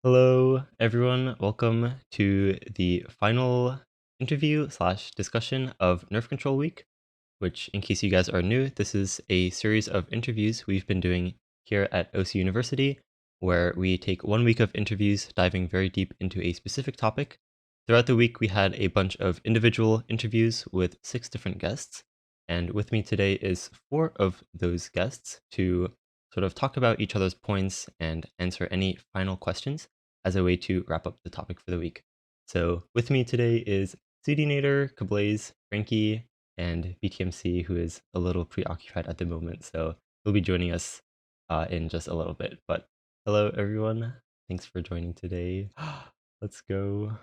Hello, everyone. Welcome to the final interview slash discussion of Nerf Control Week, which, in case you guys are new, this is a series of interviews we've been doing here at OC University, where we take 1 week of interviews diving very deep into a specific topic. Throughout the week, we had a bunch of individual interviews with 6 different guests, and with me today is 4 of those guests to sort of talk about each other's points and answer any final questions as a way to wrap up the topic for the week. So with me today is xootynator, kablaze, Frankie, and BTMC, who is a little preoccupied at the moment. So he'll be joining us in just a little bit. But hello, everyone. Thanks for joining today. Let's go.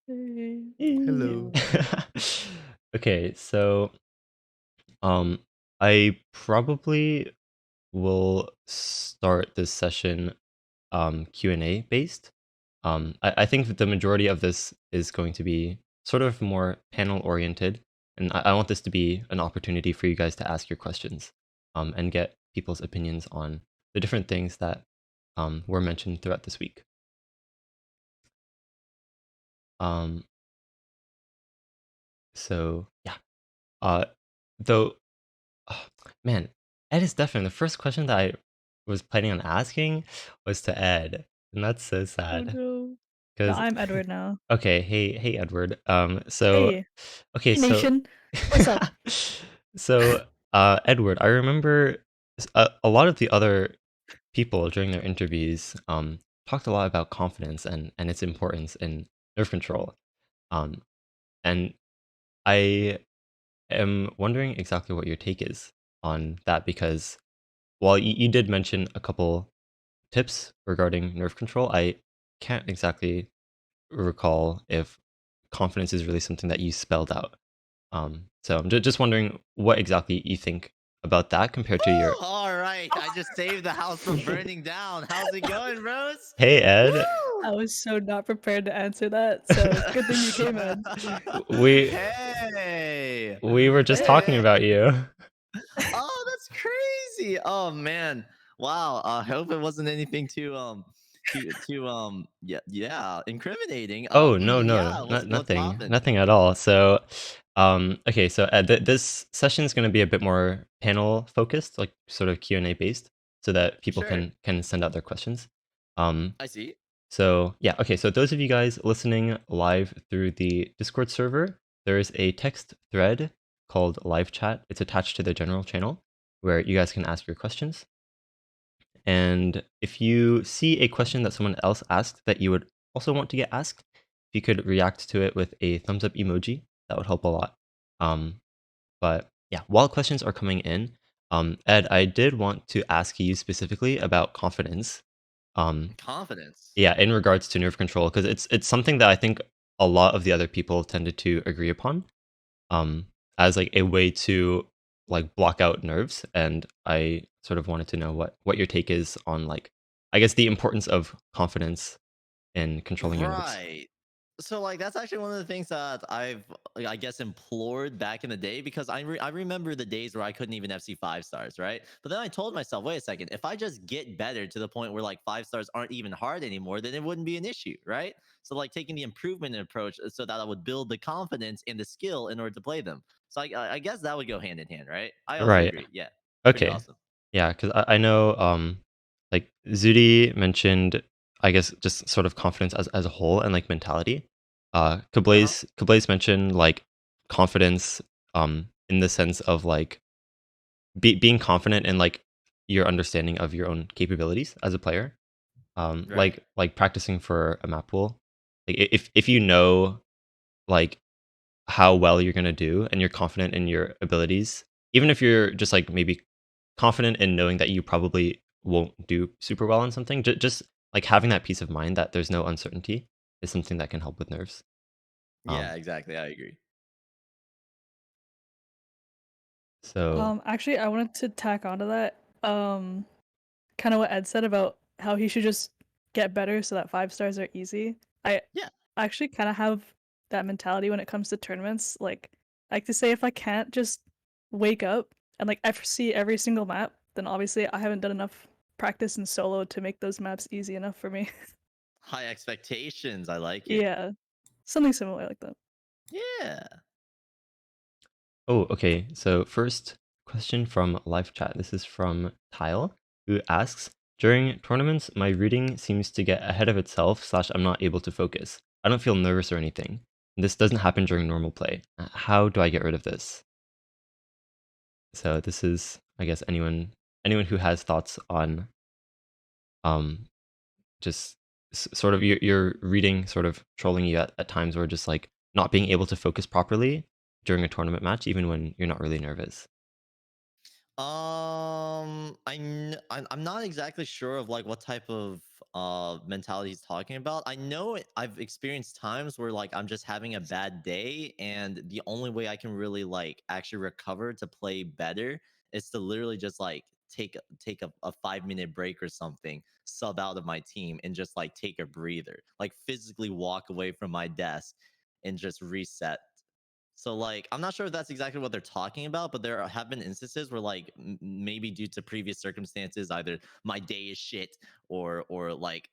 Hey. Yay. Hello. Okay, so um, I probably will start this session Q&A based. I think that the majority of this is going to be sort of more panel oriented, and I want this to be an opportunity for you guys to ask your questions and get people's opinions on the different things that were mentioned throughout this week. Um, so yeah, uh, though, oh, man, Ed is definitely the first question that I was planning on asking was to Ed, and that's so Oh sad no. No, because I'm Edward now. okay, hey Edward. Hey. Okay, Hey so Nation. What's up? so Edward, I remember a lot of the other people during their interviews talked a lot about confidence and its importance in nerve control. Um and I am wondering exactly what your take is on that because while you did mention a couple tips regarding nerve control, I can't exactly recall if confidence is really something that you spelled out. So I'm just wondering what exactly you think about that compared to your. Woo! All right, I just saved the house from burning down. How's it going, Rose? Hey Ed, I Woo! was so not prepared to answer that, so good thing you came, Ed. we Hey, we were just talking hey! about you. Oh, that's crazy! Oh man, wow. I hope it wasn't anything too incriminating. Oh no no Yeah. What's not what's nothing popping? nothing at all. So okay, so Ed, this session is going to be a bit more panel focused, like sort of Q&A based, so that people Sure, can send out their questions. Um, I see. So yeah, okay. So those of you guys listening live through the Discord server, there is a text thread called live chat. It's attached to the general channel where you guys can ask your questions. And if you see a question that someone else asked that you would also want to get asked, if you could react to it with a thumbs up emoji, that would help a lot. But yeah, while questions are coming in, Ed, I did want to ask you specifically about confidence. Um, Confidence. yeah, in regards to nerve control, because it's something that I think a lot of the other people tended to agree upon, um, as like a way to like block out nerves. And I sort of wanted to know what your take is on like, I guess the importance of confidence in controlling your nerves. Right. So like that's actually one of the things that I've I guess implored back in the day because I remember the days where I couldn't even FC 5 stars, right? But then I told myself, wait a second, if I just get better to the point where like 5 stars aren't even hard anymore, then it wouldn't be an issue, right? So like taking the improvement approach so that I would build the confidence and the skill in order to play them. So I guess that would go hand in hand, right? I also Right. agree. Yeah, pretty Okay. awesome. Yeah, because I know like Zudi mentioned, I guess just sort of confidence as a whole and like mentality. Uh huh. Kablaze mentioned like confidence in the sense of like being confident in like your understanding of your own capabilities as a player. Right. Like practicing for a map pool. Like if you know like how well you're gonna do and you're confident in your abilities, even if you're just like maybe confident in knowing that you probably won't do super well on something, just like having that peace of mind that there's no uncertainty is something that can help with nerves. Yeah, Um, exactly. I agree. so Actually, I wanted to tack onto that. Kind of what Ed said about how he should just get better so that 5 stars are easy. I Yeah. actually kind of have that mentality when it comes to tournaments. Like, I like to say if I can't just wake up and like I see every single map, then obviously I haven't done enough practice in solo to make those maps easy enough for me. High expectations. I like it. Yeah, something similar like that. Yeah. Oh, okay. So first question from live chat. This is from Tile, who asks, during tournaments, my reading seems to get ahead of itself / I'm not able to focus. I don't feel nervous or anything. This doesn't happen during normal play. How do I get rid of this? So this is, I guess, anyone who has thoughts on um just sort of your reading sort of trolling you at times, or just like not being able to focus properly during a tournament match, even when you're not really nervous. I'm not exactly sure of like what type of mentality he's talking about. I know I've experienced times where like I'm just having a bad day, and the only way I can really like actually recover to play better is to literally just like take a 5 minute break or something, sub out of my team, and just like take a breather, like physically walk away from my desk and just reset. So like I'm not sure if that's exactly what they're talking about, but have been instances where like maybe due to previous circumstances, either my day is shit or like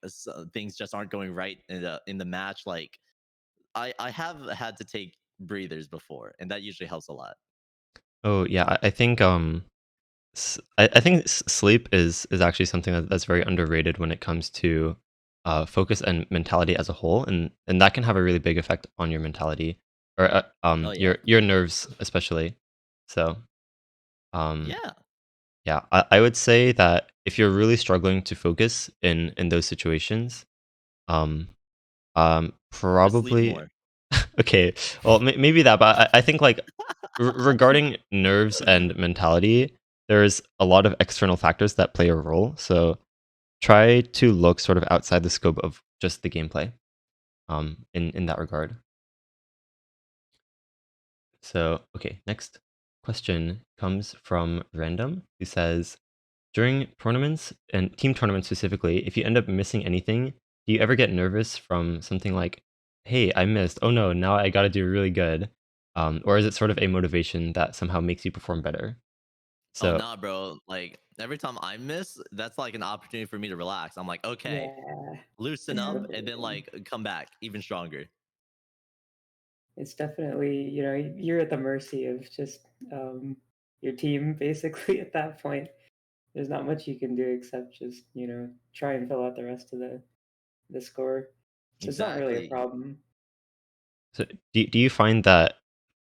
things just aren't going right in the match. Like I have had to take breathers before, and that usually helps a lot. Oh yeah, I think I think sleep is actually something that's very underrated when it comes to focus and mentality as a whole, and that can have a really big effect on your mentality, or Oh yeah, your nerves especially. So um yeah. yeah, I would say that if you're really struggling to focus in those situations, um Just sleep probably more. okay, well maybe that, but I think like regarding nerves and mentality, there's a lot of external factors that play a role. So try to look sort of outside the scope of just the gameplay, in that regard. So okay, next question comes from Random, who says, during tournaments and team tournaments specifically, if you end up missing anything, do you ever get nervous from something like, hey, I missed, oh no, now I gotta do really good? Or is it sort of a motivation that somehow makes you perform better? Oh So nah, bro. Like every time I miss, that's like an opportunity for me to relax. I'm like, okay, Yeah, loosen it's up, Mhm. and then definitely like come back even stronger. it's definitely, you're at the mercy of just your team basically at that point. There's not much you can do except just, try and fill out the rest of the score. So it's not really a Exactly. problem. So do you find that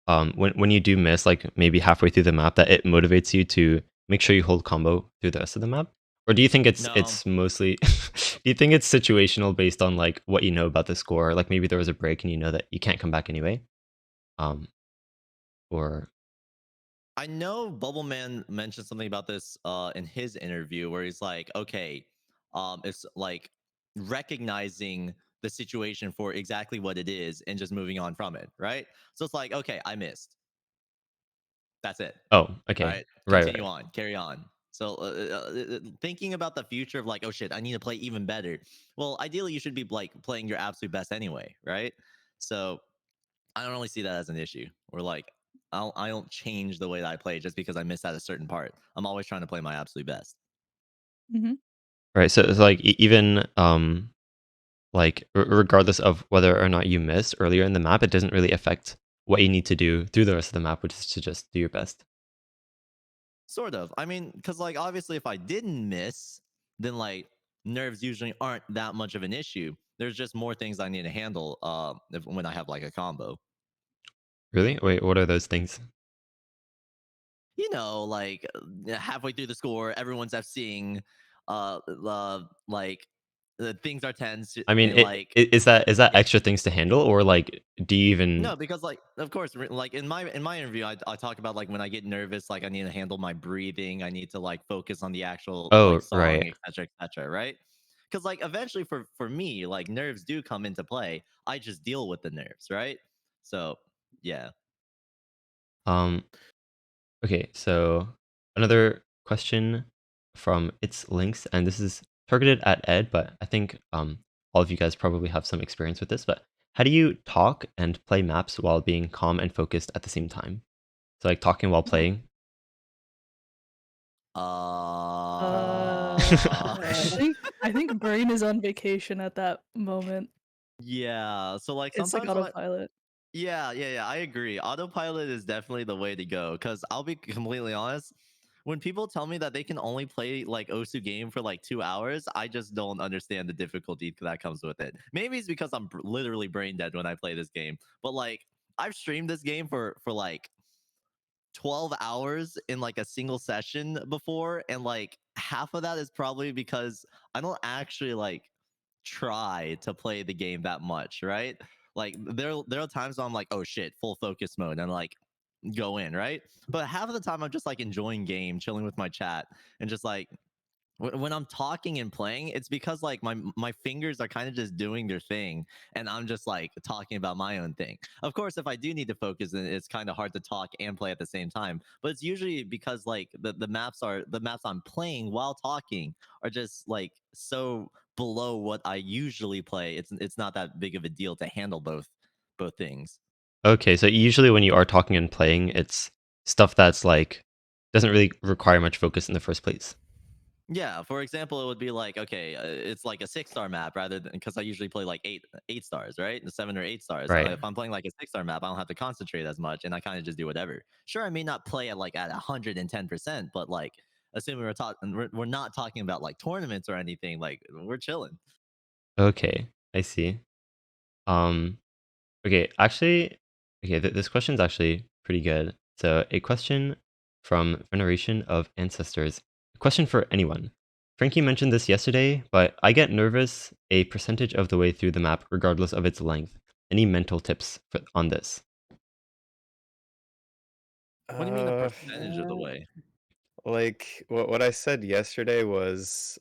when you do miss, like maybe halfway through the map, that it motivates you to make sure you hold combo through the rest of the map? Or do you think No, it's mostly do you think it's situational based on like what you know about the score? Like maybe there was a break and you know that you can't come back anyway? Um or I know Bubbleman mentioned something about this in his interview where he's like, okay, it's like recognizing the situation for exactly what it is and just moving on from it, right? So it's like, okay, I missed. That's it. oh, All okay. right, Right, continue right. on, carry on. So thinking about the future of like, oh shit, I need to play even better. Well, ideally, you should be like playing your absolute best anyway, right? So I don't really see that as an issue. Or like, I don't change the way that I play just because I missed out a certain part. I'm always trying to play my absolute best. Mhm. Right. So it's like even like regardless of whether or not you missed earlier in the map, it doesn't really affect what you need to do through the rest of the map, which is to just do your best. Sort of. I mean, because like obviously, if I didn't miss, then like nerves usually aren't that much of an issue. There's just more things I need to handle when I have like a combo. Really? Wait, what are those things? Like halfway through the score, everyone's FCing, like things are tense, I mean, and like is that it, extra things to handle, or like do you even? no, because like of course, like in my interview, I talk about like when I get nervous, like I need to handle my breathing, I need to like focus on the actual like Oh, right. song, etc., right? Because like eventually, for me, like nerves do come into play. I just deal with the nerves, right? So yeah. Um. Okay. So another question from its links, and this is targeted at Ed, but I think all of you guys probably have some experience with this. But how do you talk and play maps while being calm and focused at the same time? So like talking while Hmm. playing. Uh, Good Uh, question. I think brain is on vacation at that moment. Yeah. So like It's like sometimes when I, autopilot. yeah, I agree. Autopilot is definitely the way to go. Because I'll be completely honest, when people tell me that they can only play like Osu game for like 2 hours, I just don't understand the difficulty that comes with it. Maybe it's because I'm literally brain dead when I play this game. But like I've streamed this game for like 12 hours in like a single session before, and like half of that is probably because I don't actually like try to play the game that much, right? Like there are times when I'm like, oh shit, full focus mode, and like go in, right? But half of the time I'm just like enjoying game, chilling with my chat, and just like when I'm talking and playing, it's because like my fingers are kind of just doing their thing, and I'm just like talking about my own thing. Of course, if I do need to focus, then it's kind of hard to talk and play at the same time. But it's usually because like the maps I'm playing while talking are just like so below what I usually play. It's not that big of a deal to handle both things. Okay, so usually when you are talking and playing, it's stuff that's like doesn't really require much focus in the first place. Yeah, for example, it would be like, okay, it's like a 6-star map rather than, because I usually play like eight stars, right? 7 or 8 stars. Right. If I'm playing like a 6-star map, I don't have to concentrate as much, and I kind of just do whatever. Sure, I may not play at like at 110%, but like assuming we're not talking about like tournaments or anything, like we're chilling. Okay, I see. Um, okay, actually, okay, this question's actually pretty good. So, a question from Veneration of Ancestors. A question for anyone. Frankie mentioned this yesterday, but I get nervous a percentage of the way through the map, regardless of its length. Any mental tips on this? What do you mean a Uh, percentage of the way? like what I said yesterday was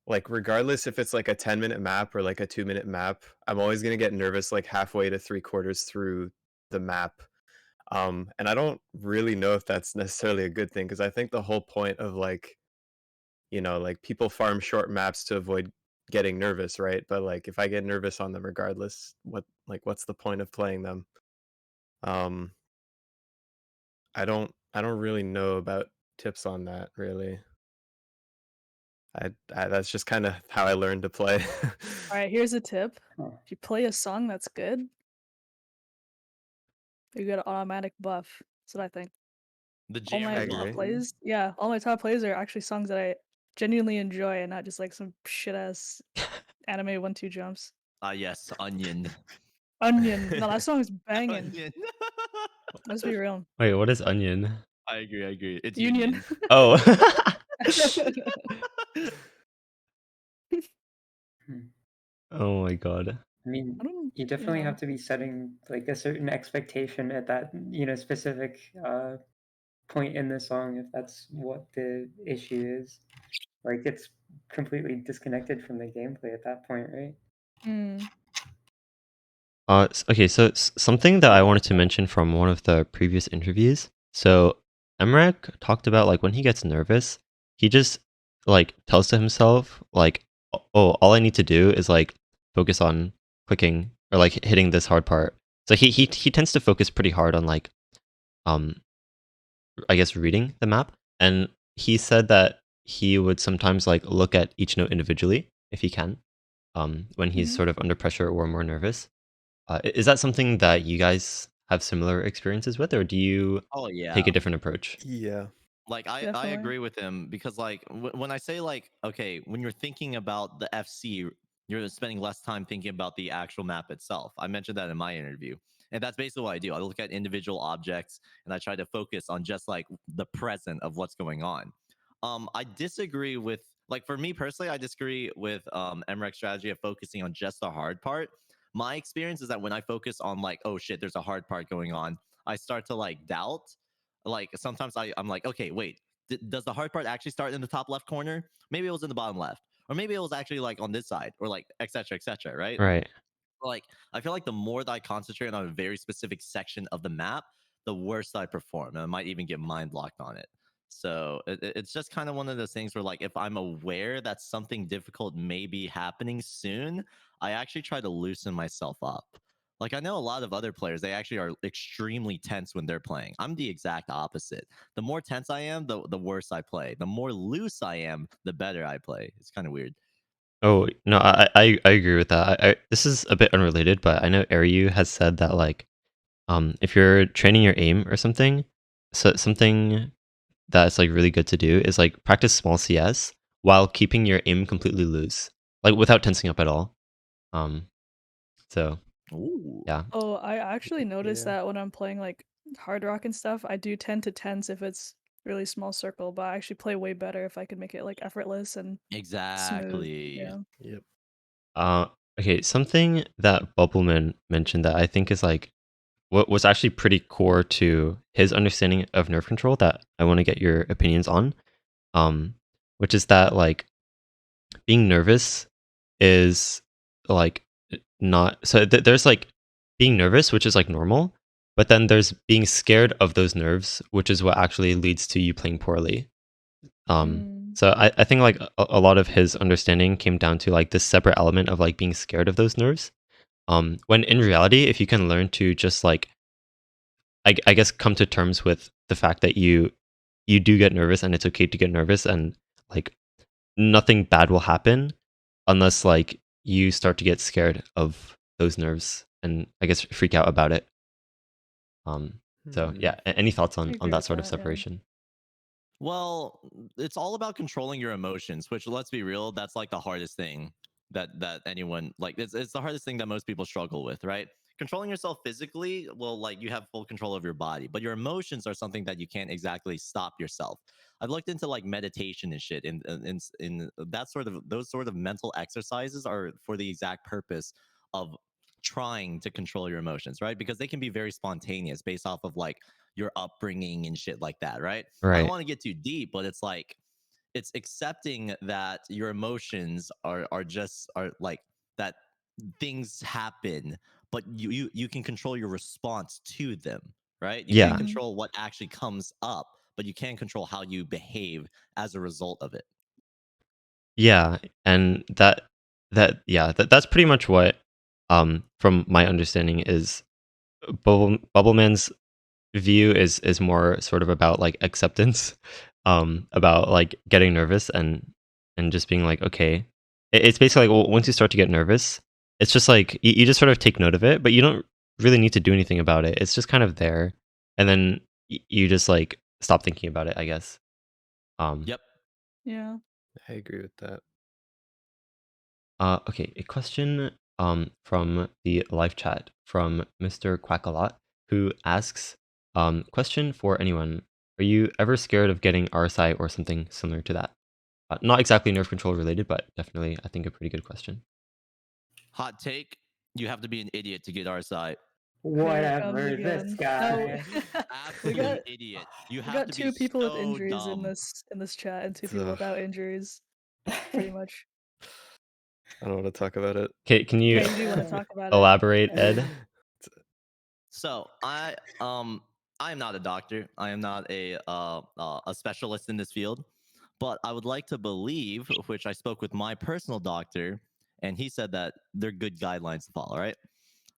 like regardless if it's like a 10-minute map or like a 2-minute map, I'm always gonna get nervous like halfway to 3/4 through the map. And I don't really know if that's necessarily a good thing because I think the whole point of like, like people farm short maps to avoid getting nervous, right? But like if I get nervous on them regardless, what's the point of playing them? Um, I don't really know about tips on that really. I that's just kind of how I learned to play. All right, here's a tip. Huh. If you play a song that's good, you get an automatic buff. That's what I think. The All I jammer my buff. agree. plays, yeah, all my top plays are actually songs that I genuinely enjoy and not just like some shit ass anime 1-2 jumps. Yes, onion. Onion. No, that song is banging. Onion. Let's be real. Wait, what is onion? I agree. It's Union. union. Oh. Hmm. Oh my god. I mean, I don't, you definitely yeah. have to be setting like a certain expectation at that, specific point in the song if that's what the issue is. Like it's completely disconnected from the gameplay at that point, right? Mm. Okay, so something that I wanted to mention from one of the previous interviews. So Emrek talked about like when he gets nervous, he just like tells to himself like, "Oh, all I need to do is like focus on clicking or like hitting this hard part." So he tends to focus pretty hard on like um I guess reading the map, and he said that he would sometimes like look at each note individually if he can, when he's Mhm. sort of under pressure or more nervous. Is that something that you guys have similar experiences with, or do you Oh take yeah. a different approach? Yeah. Like I Definitely. agree with him because like when I say like, okay, when you're thinking about the FC, you're spending less time thinking about the actual map itself. I mentioned that in my interview, and that's basically what I do. I look at individual objects and I try to focus on just like the present of what's going on. I disagree with, like, for me personally, I disagree with Emrek's strategy of focusing on just the hard part. My experience is that when I focus on like, oh shit, there's a hard part going on, I start to like doubt. Like sometimes I'm like, okay, wait, does the hard part actually start in the top left corner? Maybe it was in the bottom left, or maybe it was actually like on this side, or like etc. etc. Right? Right. Like I feel like the more that I concentrate on a very specific section of the map, the worse I perform, and I might even get mind locked on it. So it's just kind of one of those things where, like, if I'm aware that something difficult may be happening soon, I actually try to loosen myself up. Like I know a lot of other players, they actually are extremely tense when they're playing. I'm the exact opposite. The more tense I am, the worse I play. The more loose I am, the better I play. It's kind of weird. Oh no, I agree with that. This is a bit unrelated, but I know Aryu has said that like if you're training your aim or something, so something that's like really good to do is like practice small CS while keeping your aim completely loose, like without tensing up at all. Um, so Ooh. yeah, Oh, I actually noticed Yeah. that when I'm playing like hard rock and stuff, I do tend to tense if it's really small circle, but I actually play way better if I could make it like effortless and smooth. Exactly. Yeah. Yep. uh, okay. Something that Bubbleman mentioned that I think is like what was actually pretty core to his understanding of nerve control that I want to get your opinions on. Which is that like being nervous is like not so there's like being nervous, which is like normal, but then there's being scared of those nerves, which is what actually leads to you playing poorly. Um, Mm. so I think like a lot of his understanding came down to like this separate element of like being scared of those nerves. When in reality, if you can learn to just like I guess come to terms with the fact that you do get nervous and it's okay to get nervous and like nothing bad will happen unless like you start to get scared of those nerves and I guess freak out about it. So Hmm. yeah, any thoughts I on agree that with sort of that, yeah. separation? Well, it's all about controlling your emotions, which let's be real, that's like the hardest thing that anyone like it's the hardest thing that most people struggle with, right? Controlling yourself physically, well, like you have full control of your body, but your emotions are something that you can't exactly stop yourself. I've looked into like meditation and shit, in that sort of those sort of mental exercises are for the exact purpose of trying to control your emotions, right? Because they can be very spontaneous based off of like your upbringing and shit like that, right? I don't Right. want to get too deep, but it's like it's accepting that your emotions are just are like that things happen, but you can control your response to them, right? You can't Yeah. Mhm. control what actually comes up, but you can control how you behave as a result of it. Yeah. And that's pretty much what from my understanding is Bubbleman's view is more sort of about like acceptance, about like getting nervous and just being like, okay. It's basically like once you start to get nervous, it's just like you just sort of take note of it, but you don't really need to do anything about it. It's just kind of there, and then you just like stop thinking about it, I guess. Um, Yep. Yeah. I agree with that. okay, a question from the live chat from Mr. Quackalot, who asks, question for anyone. Are you ever scared of getting RSI or something similar to that? Not exactly nerve control related, but definitely I think a pretty good question. Hot take: you have to be an idiot to get our side. Here it comes Whatever, this again. No, guy. we got Absolute idiot. You we have got to be two people with so injuries dumb. in this chat and two people Ugh, without injuries, pretty much. I don't want to talk about it. Okay, can Yeah, you you do want to talk about it. elaborate, Ed? So I am not a doctor. I am not a specialist in this field, but I would like to believe, which I spoke with my personal doctor, and he said that they're good guidelines to follow. Right.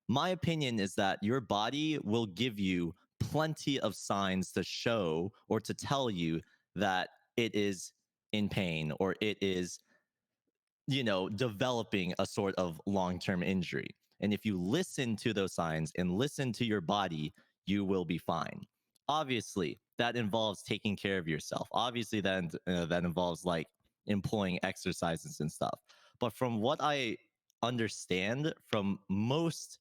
My opinion is that your body will give you plenty of signs to show or to tell you that it is in pain or it is, developing a sort of long term injury. And if you listen to those signs and listen to your body, you will be fine. Obviously, that involves taking care of yourself. Obviously, that involves like employing exercises and stuff. But from what I understand from most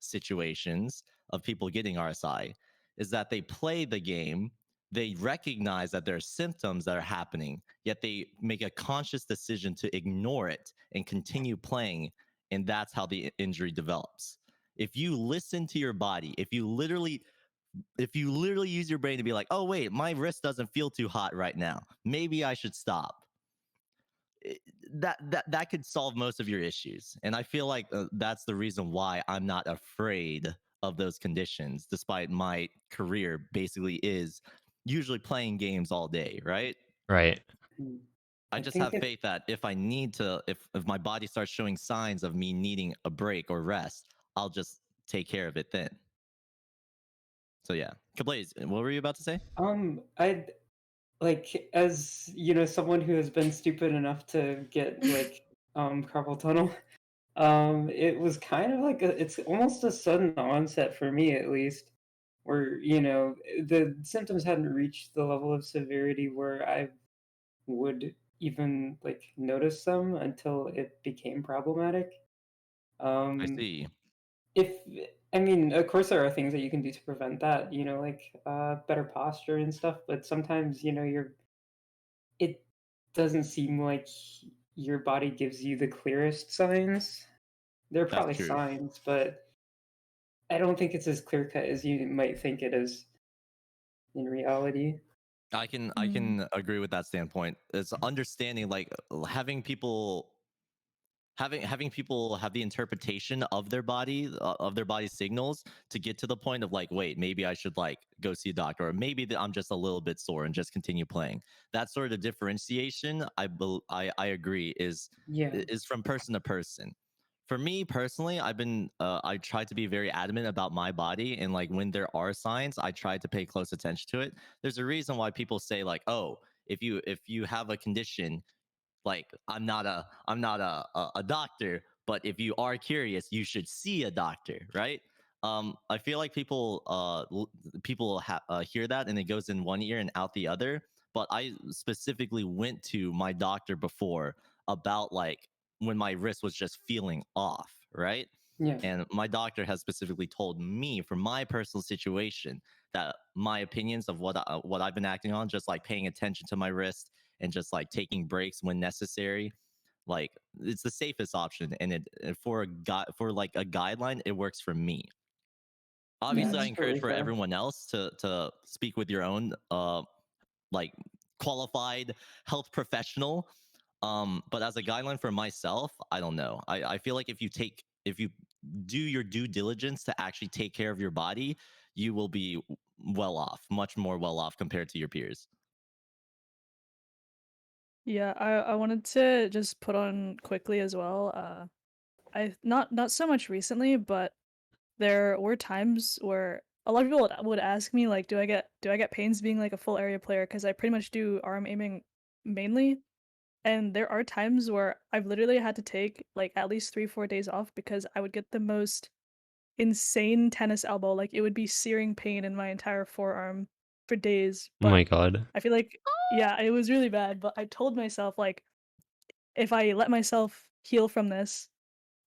situations of people getting RSI, is that they play the game, they recognize that there are symptoms that are happening, yet they make a conscious decision to ignore it and continue playing. And that's how the injury develops. If you listen to your body, if you literally use your brain to be like, oh wait, my wrist doesn't feel too hot right now, maybe I should stop. That could solve most of your issues. And I feel like that's the reason why I'm not afraid of those conditions, despite my career basically is usually playing games all day, right? Right. I I just think have it faith that if I need to, if my body starts showing signs of me needing a break or rest, I'll just take care of it then. So yeah, Kablaze, what were you about to say? I'd like, as someone who has been stupid enough to get like carpal tunnel. It was kind of like it's almost a sudden onset for me, at least, where the symptoms hadn't reached the level of severity where I would even like notice them until it became problematic. I Um, see. if I mean, of course, there are things that you can do to prevent that, like better posture and stuff. But sometimes, it doesn't seem like your body gives you the clearest signs. There are That's probably true. signs, but I don't think it's as clear cut as you might think it is in reality. I can Mm. agree with that standpoint. It's understanding like having people have the interpretation of their body signals to get to the point of like, wait, maybe I should like go see a doctor, or maybe that I'm just a little bit sore and just continue playing. That sort of differentiation, I agree, Yeah. is from person to person. For me personally, I try to be very adamant about my body, and like when there are signs, I try to pay close attention to it. There's a reason why people say like, oh, if you have a condition, like I'm not a doctor, but if you are curious, you should see a doctor, right? I feel like people hear that and it goes in one ear and out the other. But I specifically went to my doctor before about like when my wrist was just feeling off, right? Yeah. And my doctor has specifically told me, for my personal situation, that my opinions of what I've been acting on, just like paying attention to my wrist and just like taking breaks when necessary, like it's the safest option. And for like a guideline, it works for me. Yeah, Obviously, I it's encourage totally for fair. everyone else to speak with your own like qualified health professional. But as a guideline for myself, I don't know. I feel like if you do your due diligence to actually take care of your body, you will be well off, much more well off compared to your peers. Yeah, I wanted to just put on quickly as well. I not so much recently, but there were times where a lot of people would ask me like, do I get pains being like a full area player? Because I pretty much do arm aiming mainly, and there are times where I've literally had to take like at least 3-4 days off because I would get the most insane tennis elbow. Like it would be searing pain in my entire forearm for days. Oh my But god. I feel like yeah, it was really bad. But I told myself like if I let myself heal from this,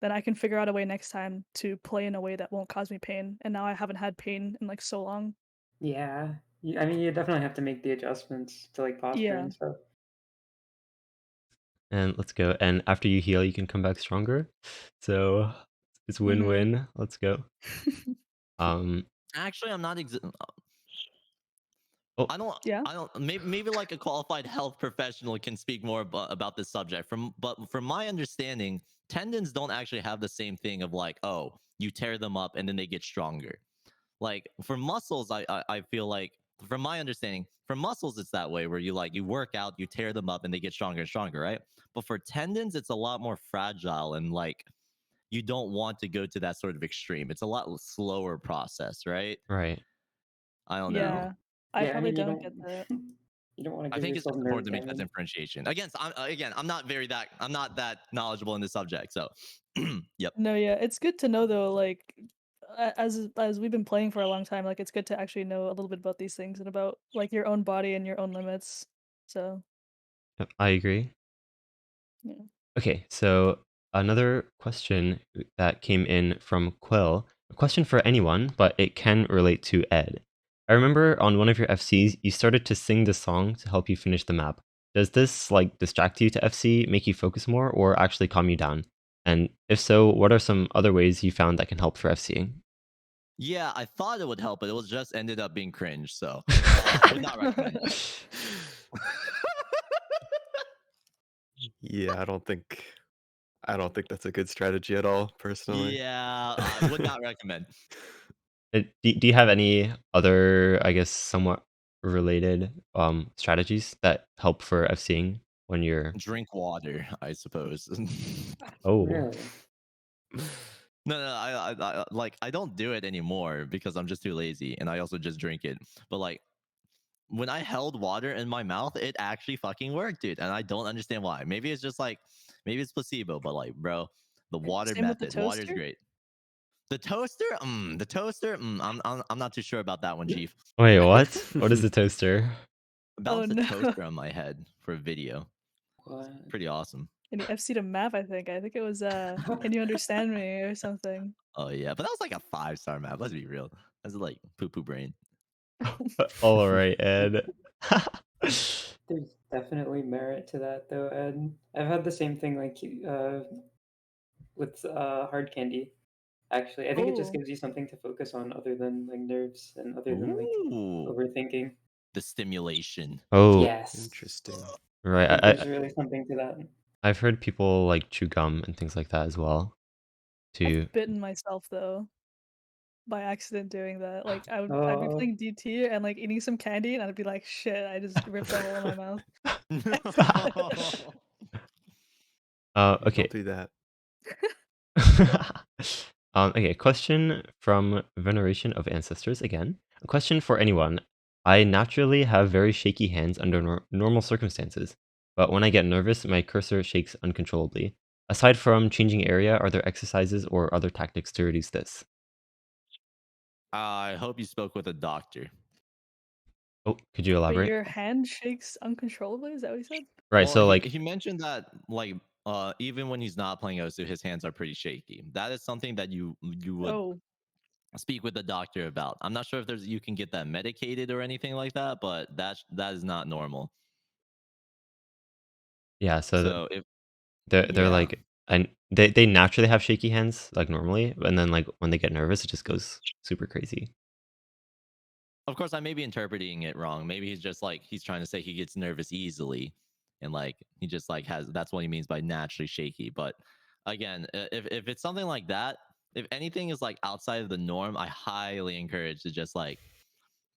then I can figure out a way next time to play in a way that won't cause me pain. And now I haven't had pain in like so long. Yeah. I mean, you definitely have to make the adjustments to like posture Yeah. and stuff. And let's go. And after you heal, you can come back stronger. So it's Mhm. win-win. Let's go. Um. Actually, I'm not. Oh, I don't. Yeah. I don't. Maybe like a qualified health professional can speak more about this subject. From my understanding, tendons don't actually have the same thing of like, oh, you tear them up and then they get stronger. Like for muscles, I feel like, from my understanding, for muscles it's that way, where you work out, you tear them up and they get stronger and stronger, right? But for tendons, it's a lot more fragile, and like you don't want to go to that sort of extreme. It's a lot slower process, right? right. I don't know. Yeah. I Yeah, I probably mean, you don't get don't that. you don't want to I give think it's yourself just important nerve to make that damage. differentiation. I'm not that knowledgeable in this subject, so yep. No, yeah. It's good to know though, like as we've been playing for a long time, like it's good to actually know a little bit about these things and about like your own body and your own limits. So Yep, I agree. yeah. Okay, so another question that came in from Quill, a question for anyone, but it can relate to Ed. I remember on one of your FCs, you started to sing the song to help you finish the map. Does this like distract you to FC, make you focus more, or actually calm you down? And if so, what are some other ways you found that can help for FCing? Yeah, I thought it would help, but it was just ended up being cringe. So would not recommend. Yeah, I don't think that's a good strategy at all, personally. Yeah, I would not recommend. Do you have any other, I guess, somewhat related strategies that help for FCing when you're Drink water, I suppose. oh Really? No, like I don't do it anymore because I'm just too lazy, and I also just drink it. But like when I held water in my mouth, it actually fucking worked, dude. And I don't understand why. Maybe it's just like maybe it's placebo, but like, bro, the water Same with the method, water is toaster. great. The toaster. I'm not too sure about that one, Chief. Wait, what? What is the toaster? Oh Balance a no. toaster on my head for a video. What? Pretty awesome. And FC to map, I think. I think it was Can You Understand Me or something. Oh yeah, but that was like a 5-star map. Let's be real. That's like poo poo brain. All right, Ed. There's definitely merit to that, though, and I've had the same thing like with hard candy. Actually, I think it just Oh. gives you something to focus on other than like nerves and other than like Ooh, overthinking. the stimulation. Oh, Yes, Interesting. right. I think there's really something to that. I've heard people like chew gum and things like that as well. To I've bitten myself though by accident doing that. Like I'd be Oh, playing DT and like eating some candy and I'd be like, shit, I just ripped a hole in my mouth. Yeah, okay. don't do that. Okay, question from Veneration of Ancestors again. A question for anyone. I naturally have very shaky hands under normal circumstances, but when I get nervous, my cursor shakes uncontrollably. Aside from changing area, are there exercises or other tactics to reduce this? I hope you spoke with a doctor. Oh, could you But elaborate? your hand shakes uncontrollably, is that what you said? Right, Well, so like, he mentioned that like even when he's not playing Osu, his hands are pretty shaky. That is something that you would Oh. speak with the doctor about. I'm not sure if there's you can get that medicated or anything like that, but that is not normal. yeah, so So if they're yeah, like, and they naturally have shaky hands like normally, and then like when they get nervous, it just goes super crazy. of course I may be interpreting it wrong. Maybe he's just like he's trying to say he gets nervous easily, and like he just like has that's what he means by naturally shaky. But again, if it's something like that, if anything is like outside of the norm, I highly encourage to just like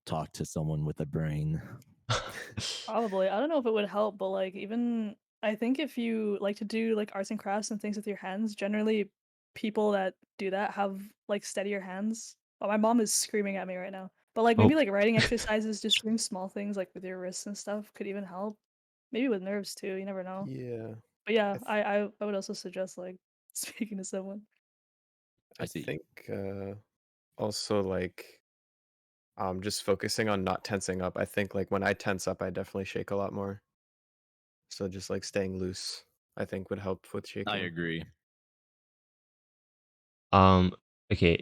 talk to someone with a brain. Probably. I don't know if it would help, but like even I think if you like to do like arts and crafts and things with your hands, generally people that do that have like steadier hands. Oh, my mom is screaming at me right now. But like maybe Oh, like writing exercises, just doing small things like with your wrists and stuff could even help. Maybe with nerves too, you never know. Yeah, But yeah, I, th- I would also suggest like speaking to someone. I I see. think also like just focusing on not tensing up. I think like when I tense up, I definitely shake a lot more. So just like staying loose, I think would help with I shaking. agree. um, okay.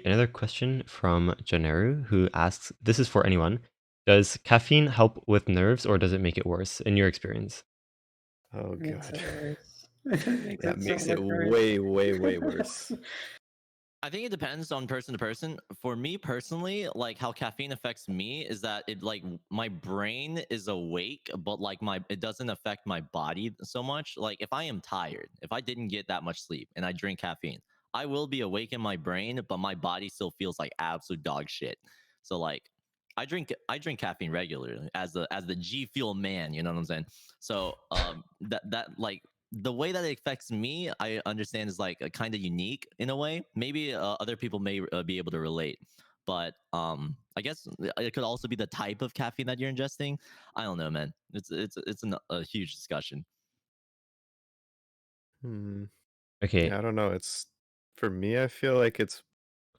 Another question from Janeru who asks, "This is for anyone. Does caffeine help with nerves, or does it make it worse in your experience?" Oh makes god. it worse. Makes That it so makes it much worse. way, way, way worse. I think it depends on person to person. For me personally, like how caffeine affects me is that it like my brain is awake, but like my it doesn't affect my body so much. Like if I am tired, if I didn't get that much sleep and I drink caffeine, I will be awake in my brain, but my body still feels like absolute dog shit. So like I drink caffeine regularly as the G Fuel man, you know what I'm saying? So that like the way that it affects me, I understand is like a kind of unique in a way. Maybe other people may be able to relate, but I guess it could also be the type of caffeine that you're ingesting. I don't know, man. A huge discussion. Hmm. Okay. Yeah, I don't know. It's for me, I feel like it's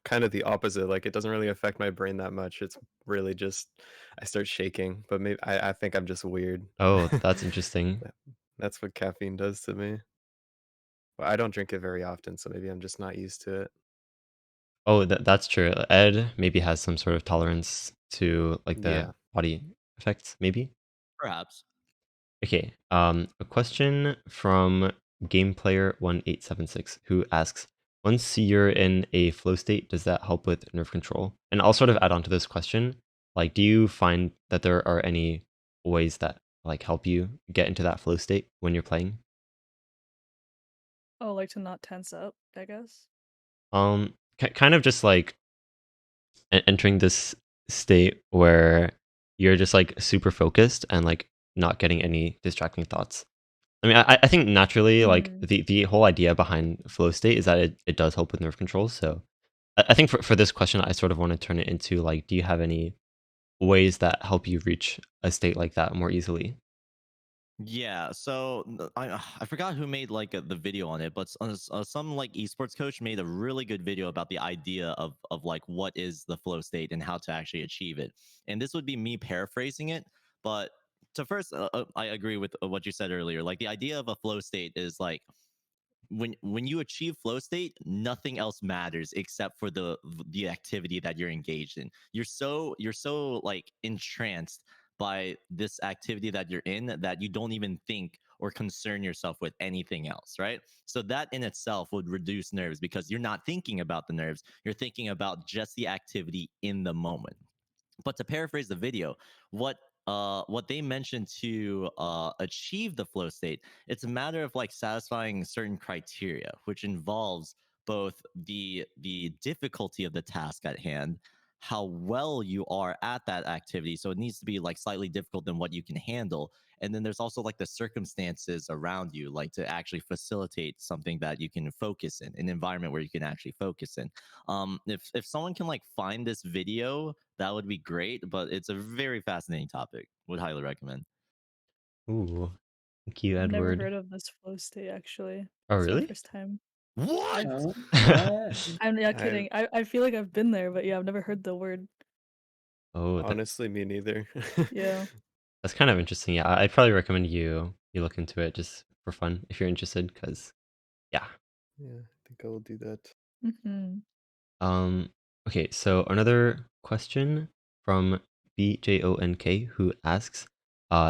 kind of the opposite. Like it doesn't really affect my brain that much. It's really just I start shaking. But maybe I think I'm just weird. Oh, that's interesting. That- That's what caffeine does to me. But I don't drink it very often, so maybe I'm just not used to it. Oh, that's true. Ed maybe has some sort of tolerance to like the Yeah. body effects, maybe. Perhaps. Okay. A question from GamePlayer1876 who asks, once you're in a flow state, does that help with nerve control? And I'll sort of add on to this question. Like, do you find that there are any ways that like help you get into that flow state when you're playing? Oh, like to not tense up, I guess. Kind of just like entering this state where you're just like super focused and like not getting any distracting thoughts. I mean, I think naturally, like Mm. the whole idea behind flow state is that it does help with nerve control. So I think for this question, I sort of want to turn it into like, do you have any ways that help you reach a state like that more easily? Yeah, so I forgot who made like the video on it, but some like esports coach made a really good video about the idea of like what is the flow state and how to actually achieve it. And this would be me paraphrasing it, but to first, I agree with what you said earlier. Like the idea of a flow state is like when you achieve flow state, nothing else matters except for the activity that you're engaged in. You're so like entranced by this activity that you're in that you don't even think or concern yourself with anything else, right? So that in itself would reduce nerves because you're not thinking about the nerves, you're thinking about just the activity in the moment. But to paraphrase the video, what they mentioned to achieve the flow state, it's a matter of like satisfying certain criteria, which involves both the difficulty of the task at hand, how well you are at that activity. So it needs to be like slightly difficult than what you can handle. And then there's also like the circumstances around you, like to actually facilitate something that you can focus in, an environment where you can actually focus in. If someone can like find this video, that would be great. But it's a very fascinating topic. Would highly recommend. Ooh, thank you, I've never Edward. heard of this flow state actually. Oh, It's my really? first time. What? Oh, what? I'm not I kidding. I feel like I've been there, but yeah, I've never heard the word. Oh, honestly, me neither. Yeah. that's kind of interesting. Yeah, I'd probably recommend you look into it just for fun if you're interested, because yeah. Yeah, I think I will do that. Mm-hmm. Um, okay, so another question from BJONK who asks,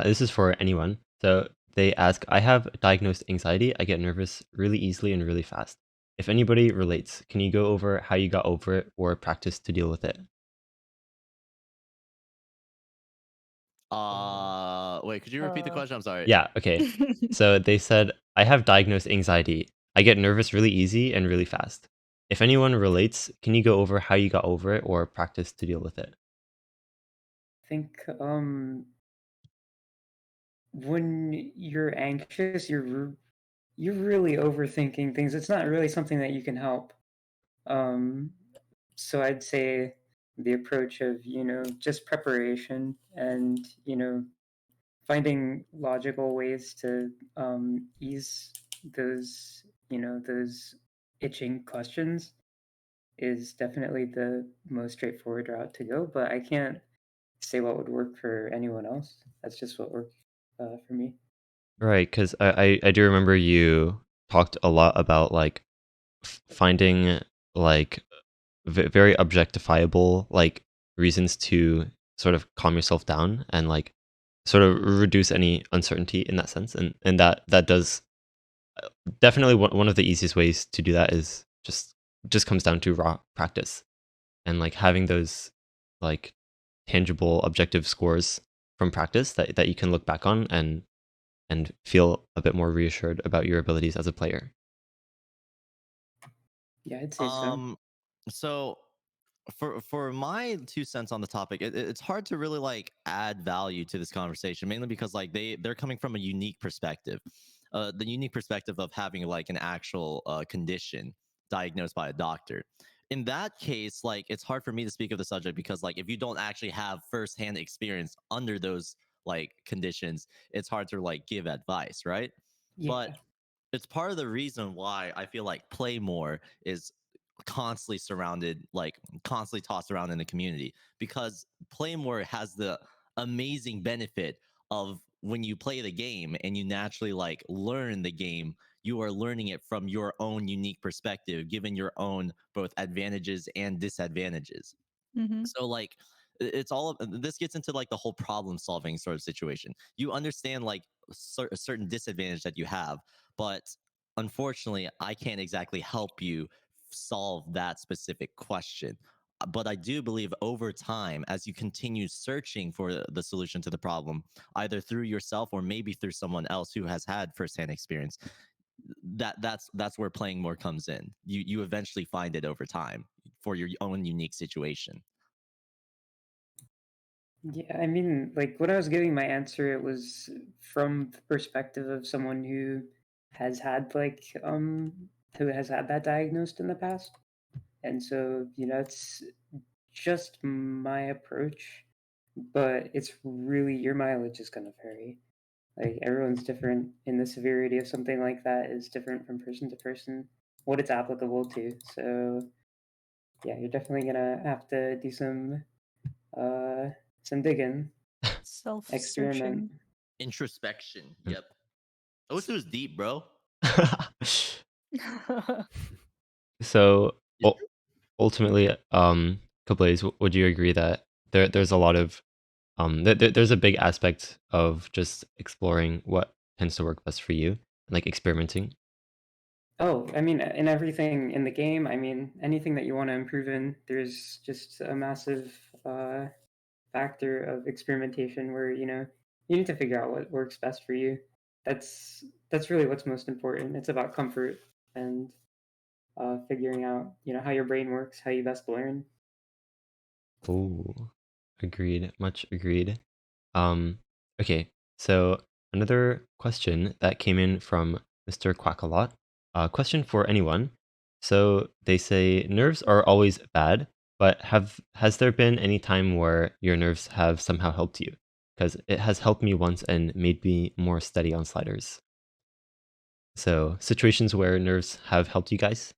this is for anyone. So they ask, I have diagnosed anxiety. I get nervous really easily and really fast. If anybody relates, can you go over how you got over it or practice to deal with it? Wait, could you repeat the Uh. question? I'm sorry. Yeah, okay. So they said, I have diagnosed anxiety. I get nervous really easy and really fast. If anyone relates, can you go over how you got over it or practice to deal with it? I think when you're anxious, you're really overthinking things. It's not really something that you can help. Um, so I'd say the approach of, just preparation and, finding logical ways to ease those itching questions is definitely the most straightforward route to go. But I can't say what would work for anyone else. That's just what worked for me. Right, because I do remember you talked a lot about like finding like very objectifiable like reasons to sort of calm yourself down and like sort of reduce any uncertainty in that sense, and that does definitely one of the easiest ways to do that is just comes down to raw practice and like having those like tangible objective scores from practice that you can look back on and feel a bit more reassured about your abilities as a player. Yeah, I'd say so. Um, so for my 2 cents on the topic, it's hard to really like add value to this conversation, mainly because like they're coming from a unique perspective, the unique perspective of having like an actual condition diagnosed by a doctor. In that case, like it's hard for me to speak of the subject because like if you don't actually have firsthand experience under those like conditions, it's hard to like give advice, right? But Yeah. it's part of the reason why I feel like play more is constantly surrounded, like constantly tossed around in the community, because play more has the amazing benefit of when you play the game and you naturally like learn the game, you are learning it from your own unique perspective, given your own both advantages and disadvantages. Mm-hmm. So like it's all this gets into like the whole problem solving sort of situation. You understand like a certain disadvantage that you have, but unfortunately I can't exactly help you solve that specific question. But I do believe over time, as you continue searching for the solution to the problem, either through yourself or maybe through someone else who has had firsthand experience, that's where playing more comes in. You eventually find it over time for your own unique situation. Yeah, I mean, like when I was giving my answer, it was from the perspective of someone has had like who has had that diagnosed in the past. And so, it's just my approach, but it's really your mileage is gonna vary. Like everyone's different, and the severity of something like that is different from person to person, what it's applicable to. So yeah, you're definitely gonna have to do some digging, experiment. Self-searching. Introspection. Yep. Osu is deep, bro. So Yeah. ultimately, Kablaze, would you agree that there's a lot of there's a big aspect of just exploring what tends to work best for you, like experimenting? Oh, I mean, in everything in the game, I mean, anything that you want to improve in, there's just a massive factor of experimentation where, you need to figure out what works best for you. That's really what's most important. It's about comfort and figuring out, how your brain works, how you best learn. Oh, agreed. Much agreed. Um, okay, so another question that came in from Mr. Quackalot. Question for anyone. So they say nerves are always bad, but has there been any time where your nerves have somehow helped you? Because it has helped me once and made me more steady on sliders. So situations where nerves have helped you guys?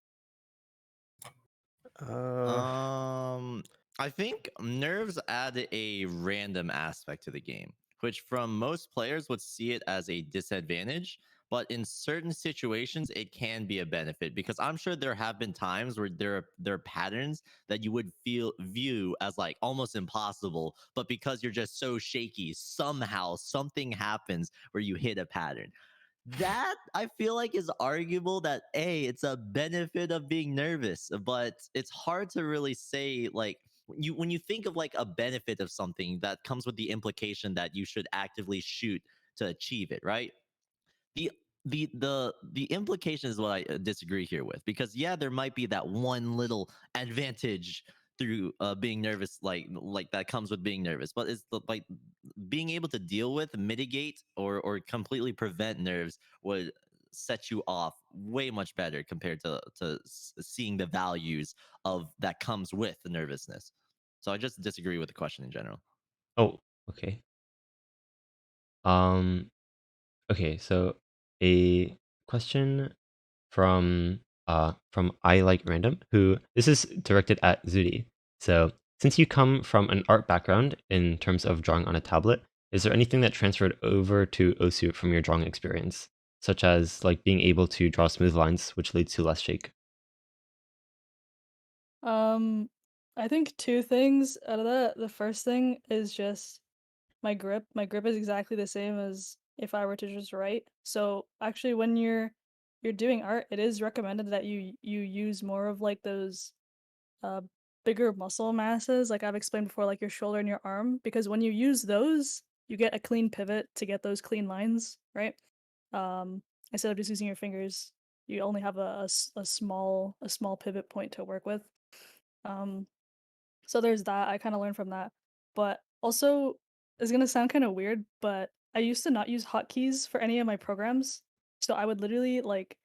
Uh, I think nerves add a random aspect to the game, which from most players would see it as a disadvantage. But in certain situations, it can be a benefit because I'm sure there have been times where there are patterns that you would view as like almost impossible, but because you're just so shaky, somehow something happens where you hit a pattern. That I feel like is arguable that it's a benefit of being nervous, but it's hard to really say like when you think of like a benefit of something that comes with the implication that you should actively shoot to achieve it, right? the the implication is what I disagree here with, because yeah, there might be that one little advantage through being nervous, like that comes with being nervous, but it's like being able to deal with, mitigate, or completely prevent nerves would set you off way much better compared to seeing the values of that comes with the nervousness. So I just disagree with the question in general. Oh, okay. Um, okay, so a question from I Like Random, who this is directed at Zudi. So since you come from an art background in terms of drawing on a tablet, is there anything that transferred over to Osu from your drawing experience, such as like being able to draw smooth lines, which leads to less shake? Um, I think two things out of that. The first thing is just my grip. My grip is exactly the same as if I were to just write. So actually, when you're doing art, it is recommended that you use more of like those uh bigger muscle masses, like I've explained before, like your shoulder and your arm, because when you use those, you get a clean pivot to get those clean lines, right? Um, Instead of just using your fingers, you only have a small pivot point to work with. Um, so there's that. I kind of learned from that. But also, it's gonna sound kind of weird, but I used to not use hotkeys for any of my programs. So I would literally like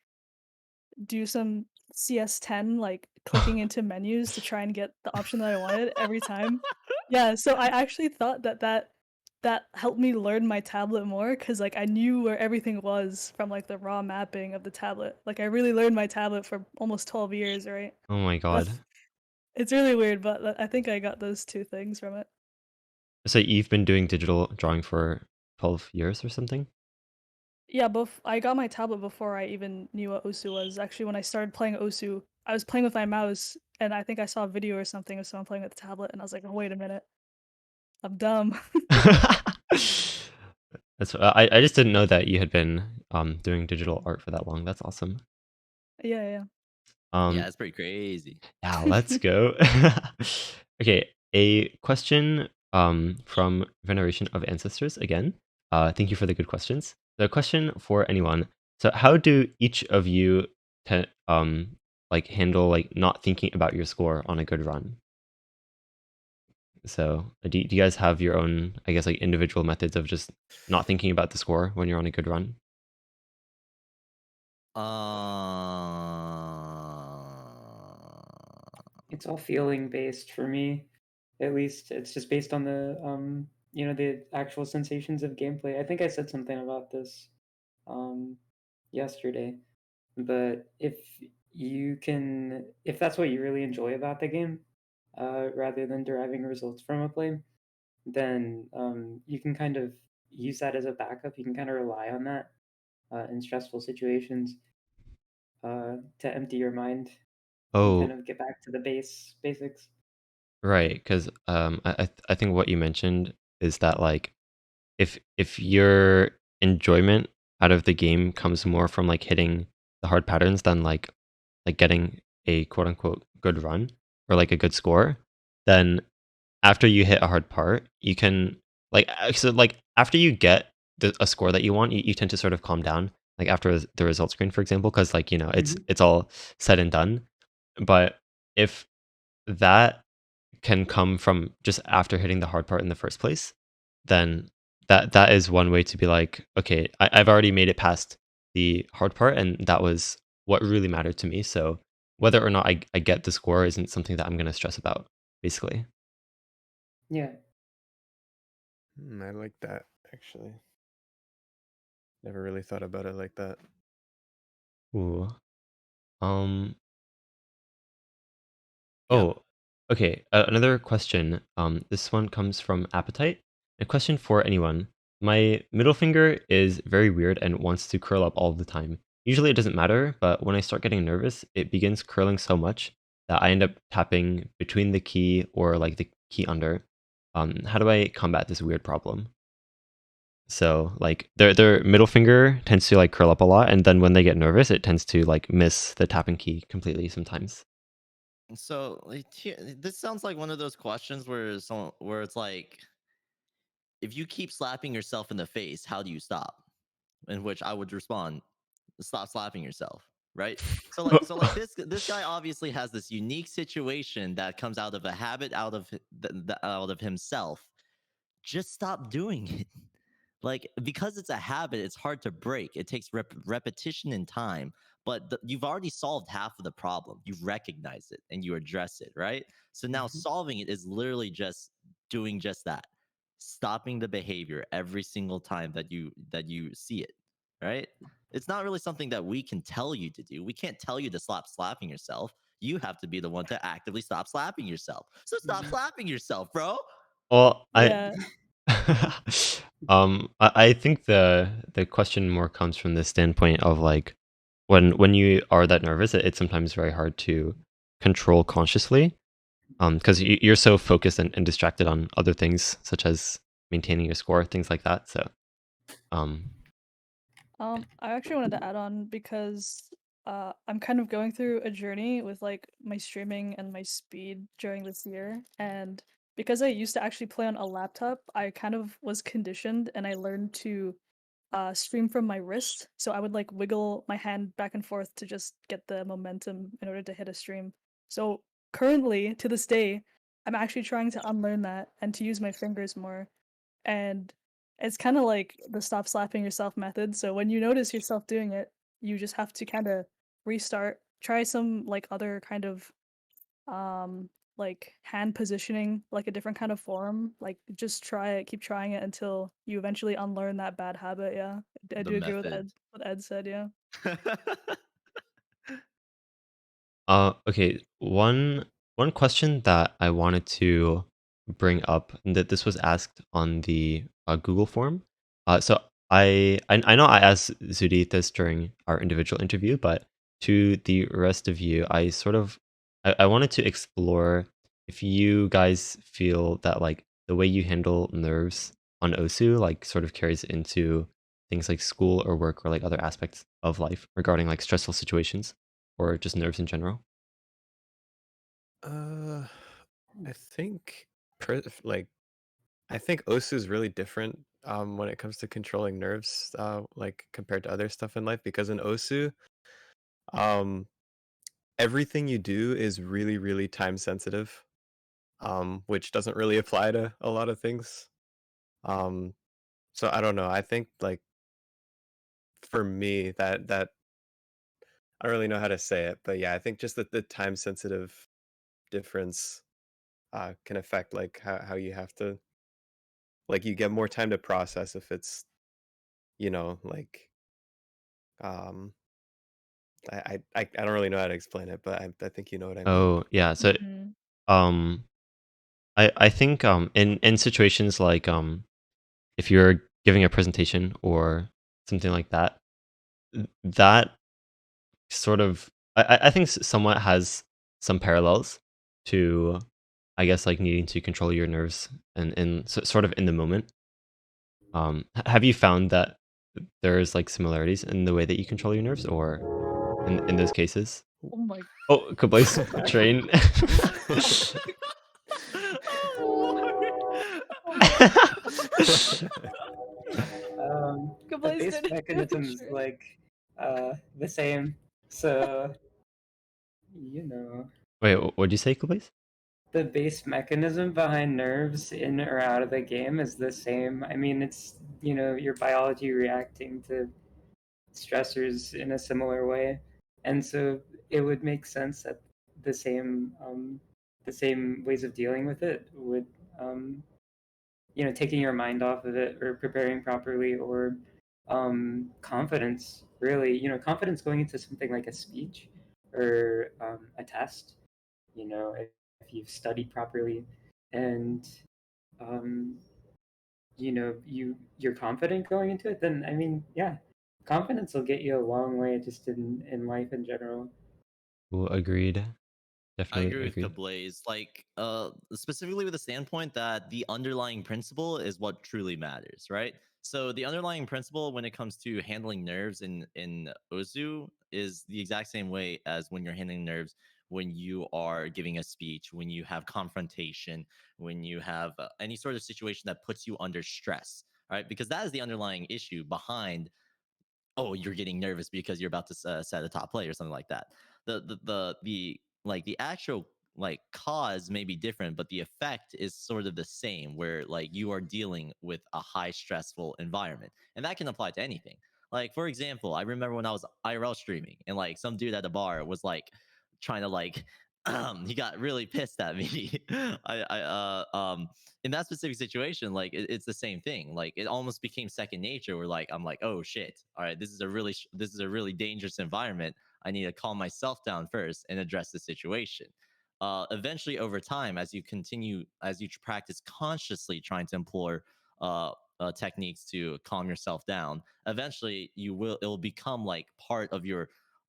do some CS10, like clicking into menus to try and get the option that I wanted every time. Yeah, so I actually thought that helped me learn my tablet more, because like I knew where everything was from like the raw mapping of the tablet. Like I really learned my tablet for almost 12 years, right? Oh my But god. it's really weird, but I think I got those two things from it. So you've been doing digital drawing for 12 years or something? Yeah, I got my tablet before I even knew what Osu was. Actually, when I started playing Osu, I was playing with my mouse, and I think I saw a video or something of someone playing with the tablet, and I was like, oh, wait a minute, I'm dumb. That's I just didn't know that you had been doing digital art for that long. That's awesome. Yeah, Yeah, Um it's pretty crazy. yeah, yeah. let's go. Okay, a question from Veneration of Ancestors again. Thank you for the good questions. The question for anyone. So how do each of you like handle like not thinking about your score on a good run? So, do you guys have your own, I guess, like individual methods of just not thinking about the score when you're on a good run? It's all feeling based for me. At least it's just based on the the actual sensations of gameplay. I think I said something about this um yesterday. But if that's what you really enjoy about the game, rather than deriving results from a play, then you can kind of use that as a backup. You can kind of rely on that in stressful situations to empty your mind and kind Oh, of get back to the basics. right. Because I think what you mentioned is that like if your enjoyment out of the game comes more from like hitting the hard patterns than like getting a quote unquote good run or like a good score, then after you hit a hard part, you can so like after you get a score that you want, you tend to sort of calm down. Like after the result screen, for example, because like Hmm. it's all said and done. But if that can come from just after hitting the hard part in the first place, then that is one way to be like, okay, I've already made it past the hard part, and that was what really mattered to me. So whether or not I get the score isn't something that I'm gonna stress about, basically. Yeah. I like that actually. Never really thought about it like that. Ooh. Um. Yeah. Oh, okay. Another question. This one comes from Appetite. A question for anyone. My middle finger is very weird and wants to curl up all the time. Usually it doesn't matter, but when I start getting nervous, it begins curling so much that I end up tapping between the key or like the key under. How do I combat this weird problem? So like their middle finger tends to like curl up a lot, and then when they get nervous, it tends to like miss the tapping key completely sometimes. So this sounds like one of those questions where it's like, if you keep slapping yourself in the face, how do you stop? In which I would respond, stop slapping yourself, right? So like this guy obviously has this unique situation that comes out of a habit, out of himself. Just stop doing it. Like, because it's a habit, it's hard to break. It takes repetition and time, but you've already solved half of the problem. You recognize it and you address it, right? So now Mhm. solving it is literally just doing just that, stopping the behavior every single time that you see it, right? It's not really something that we can tell you to do. We can't tell you to stop slapping yourself. You have to be the one to actively stop slapping yourself. So stop Mhm. slapping yourself, bro. Well, Yeah. I think the question more comes from the standpoint of like when you are that nervous, it's sometimes very hard to control consciously, because you're so focused and distracted on other things such as maintaining your score, things like that. So, um, I actually wanted to add on because I'm kind of going through a journey with like my streaming and my speed during this year, and because I used to actually play on a laptop, I kind of was conditioned and I learned to stream from my wrist. So I would like wiggle my hand back and forth to just get the momentum in order to hit a stream. So currently, to this day, I'm actually trying to unlearn that and to use my fingers more. And it's kind of like the stop slapping yourself method. So when you notice yourself doing it, you just have to kind of restart, try some like other kind of um like hand positioning, like a different kind of form. Like just try it, keep trying it until you eventually unlearn that bad habit. Yeah. I The do agree with method. What Ed said, yeah. okay, one question that I wanted to bring up, and that this was asked on the Google form. So I know I asked Zudi this during our individual interview, but to the rest of you, I wanted to explore if you guys feel that like the way you handle nerves on OSU like sort of carries into things like school or work or like other aspects of life regarding like stressful situations or just nerves in general. Uh, I think like I think Osu is really different when it comes to controlling nerves like compared to other stuff in life because in Osu um everything you do is really really time sensitive. which doesn't really apply to a lot of things. Um, so I don't know. I think like for me that I don't really know how to say it, but yeah, I think just that the time sensitive difference can affect like how you have to like you get more time to process if it's like um I don't really know how to explain it, but I think you know what I mean. Oh, yeah. So, Mhm. um, I think in situations like if you're giving a presentation or something like that, that sort of I think somewhat has some parallels to, I guess, like needing to control your nerves and sort of in the moment. Have you found that there's like similarities in the way that you control your nerves, or in those cases? Oh my Oh, Kablaze train. Oh, The Kablaze base didn't do the mechanism is trick. like the same. So you know, Wait, what'd you say, Kablaze? the base mechanism behind nerves in or out of the game is the same. I mean, it's your biology reacting to stressors in a similar way, and so it would make sense that the same the same ways of dealing with it would um, taking your mind off of it or preparing properly or confidence really confidence going into something like a speech or a test if you've studied properly and um, you're confident going into it, then I mean, yeah, confidence will get you a long way just in life in general. Ooh, agreed. I Definitely agree with agreed. Kablaze. Like, specifically with the standpoint that the underlying principle is what truly matters, right? So the underlying principle when it comes to handling nerves in Ozu is the exact same way as when you're handling nerves when you are giving a speech, when you have confrontation, when you have any sort of situation that puts you under stress, right? Because that is the underlying issue behind, oh, you're getting nervous because you're about to set a top play or something like that. The like the actual like cause may be different, but the effect is sort of the same, where like you are dealing with a high stressful environment, and that can apply to anything. Like for example, I remember when I was IRL streaming and like some dude at the bar was like trying to like he got really pissed at me. In that specific situation, like it's the same thing. Like it almost became second nature. Where like I'm like, oh shit, all right, this is a really dangerous environment. I need to calm myself down first and address the situation. Eventually, over time, as you practice consciously trying to employ techniques to calm yourself down, eventually it'll become like part of your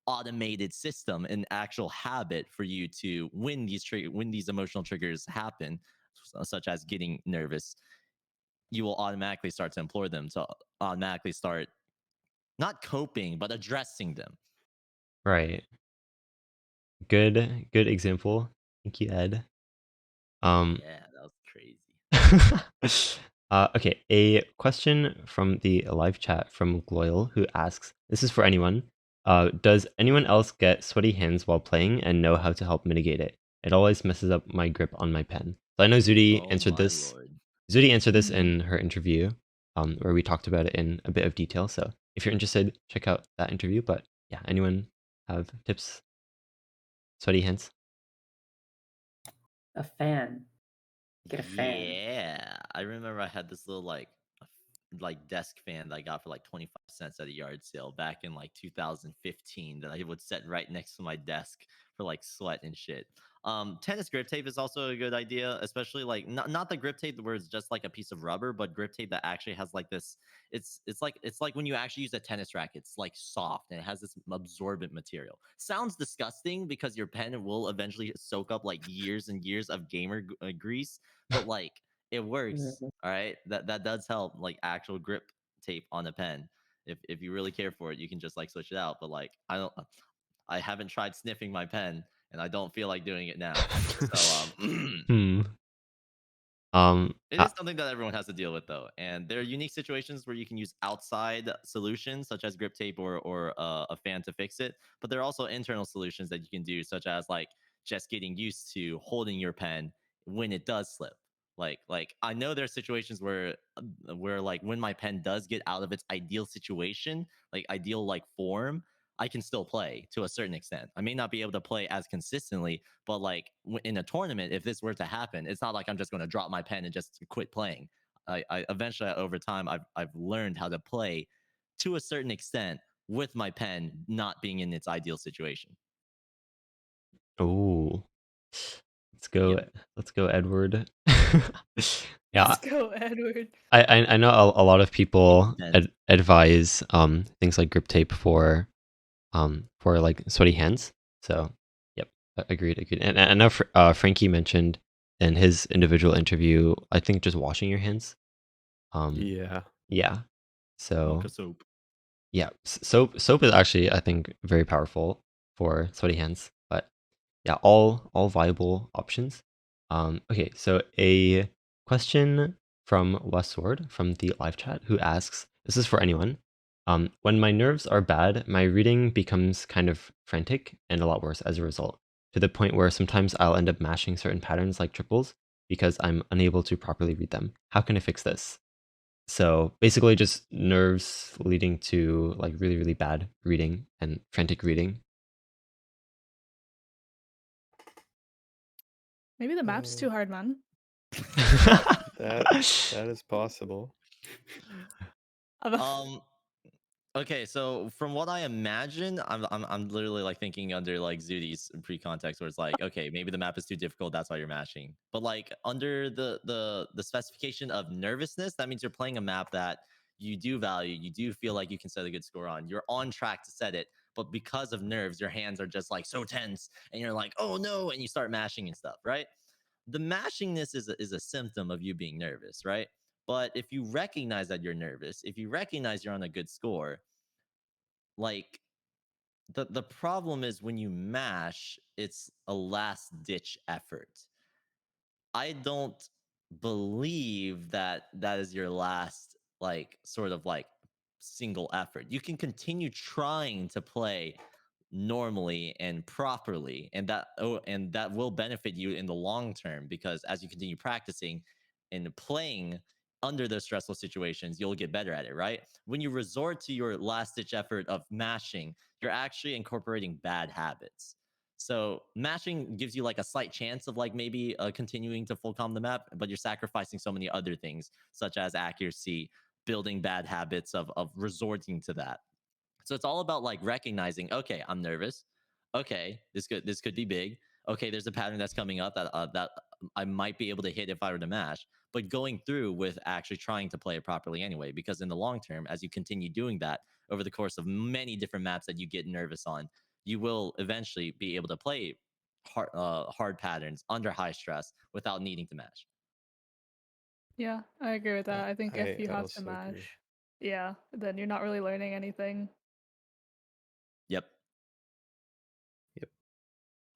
automated system, an actual habit for you to when these emotional triggers happen, such as getting nervous, you will automatically start to employ them to automatically start not coping but addressing them. Right. Good example. Thank you, Ed. Um, Yeah, that was crazy. okay, a question from the live chat from Gloyle, who asks, this is for anyone. Does anyone else get sweaty hands while playing and know how to help mitigate it? It always messes up my grip on my pen. So I know Zudi Oh answered my this. lord. Zudi answered this Mhm. in her interview, where we talked about it in a bit of detail. So if you're interested, check out that interview. But yeah, anyone have tips? Sweaty hands? A fan. Get a fan. Yeah, I remember I had this little like desk fan that I got for like 25 cents at a yard sale back in like 2015 that I would set right next to my desk for like sweat and shit. Tennis grip tape is also a good idea, especially like not the grip tape where it's just like a piece of rubber, but grip tape that actually has like this. It's like when you actually use a tennis racket, it's like soft and it has this absorbent material. Sounds disgusting because your pen will eventually soak up like years and years of grease, but like it works. Mhm. All right, that does help. Like actual grip tape on a pen. If you really care for it, you can just like switch it out. But like I haven't tried sniffing my pen, and I don't feel like doing it now. So Hmm. Um, it uh, is something that everyone has to deal with, though. And there are unique situations where you can use outside solutions, such as grip tape or a fan to fix it. But there are also internal solutions that you can do, such as like just getting used to holding your pen when it does slip. Like I know there are situations where like when my pen does get out of its ideal situation, like ideal like form, I can still play to a certain extent. I may not be able to play as consistently, but like in a tournament, if this were to happen, it's not like I'm just going to drop my pen and just quit playing. I eventually over time I've learned how to play to a certain extent with my pen not being in its ideal situation. Oh, let's go. Yep. Let's go, Edward. Yeah, Let's go, Edward. I know a lot of people Invent. advise things like grip tape for like sweaty hands. So, yep, agreed. And I know Frankie mentioned in his individual interview, I think just washing your hands. Yeah. Yeah. So Mocha soap. yeah, soap is actually, I think, very powerful for sweaty hands. But yeah, all viable options. Okay, so a question from Westward from the live chat who asks, this is for anyone. When my nerves are bad, my reading becomes kind of frantic and a lot worse as a result, to the point where sometimes I'll end up mashing certain patterns like triples because I'm unable to properly read them. How can I fix this? So basically just nerves leading to like really, really bad reading and frantic reading. Maybe the map's too hard, man. That is possible. Okay, so from what I imagine, I'm literally like thinking under like Zooty's pre-context where it's like, okay, maybe the map is too difficult, that's why you're mashing. But like under the specification of nervousness, that means you're playing a map that you do value, you do feel like you can set a good score on. You're on track to set it, but because of nerves, your hands are just like so tense, and you're like, oh no, and you start mashing and stuff, right? The mashingness is a symptom of you being nervous, right? But if you recognize that you're nervous, if you recognize you're on a good score, like the problem is when you mash, it's a last ditch effort. I don't believe that that is your last like sort of like single effort. You can continue trying to play normally and properly, and that will benefit you in the long term, because as you continue practicing and playing under those stressful situations, you'll get better at it, right? When you resort to your last ditch effort of mashing, you're actually incorporating bad habits. So mashing gives you like a slight chance of like maybe continuing to full calm the map, but you're sacrificing so many other things such as accuracy, building bad habits of resorting to that. So it's all about like recognizing, okay, I'm nervous. Okay, this could be big. Okay, there's a pattern that's coming up that I might be able to hit if I were to mash, but going through with actually trying to play it properly anyway, because in the long term, as you continue doing that over the course of many different maps that you get nervous on, you will eventually be able to play hard patterns under high stress without needing to mash. Yeah, I agree with that. I think if I you have to also agree. mash, yeah, then you're not really learning anything. Yep.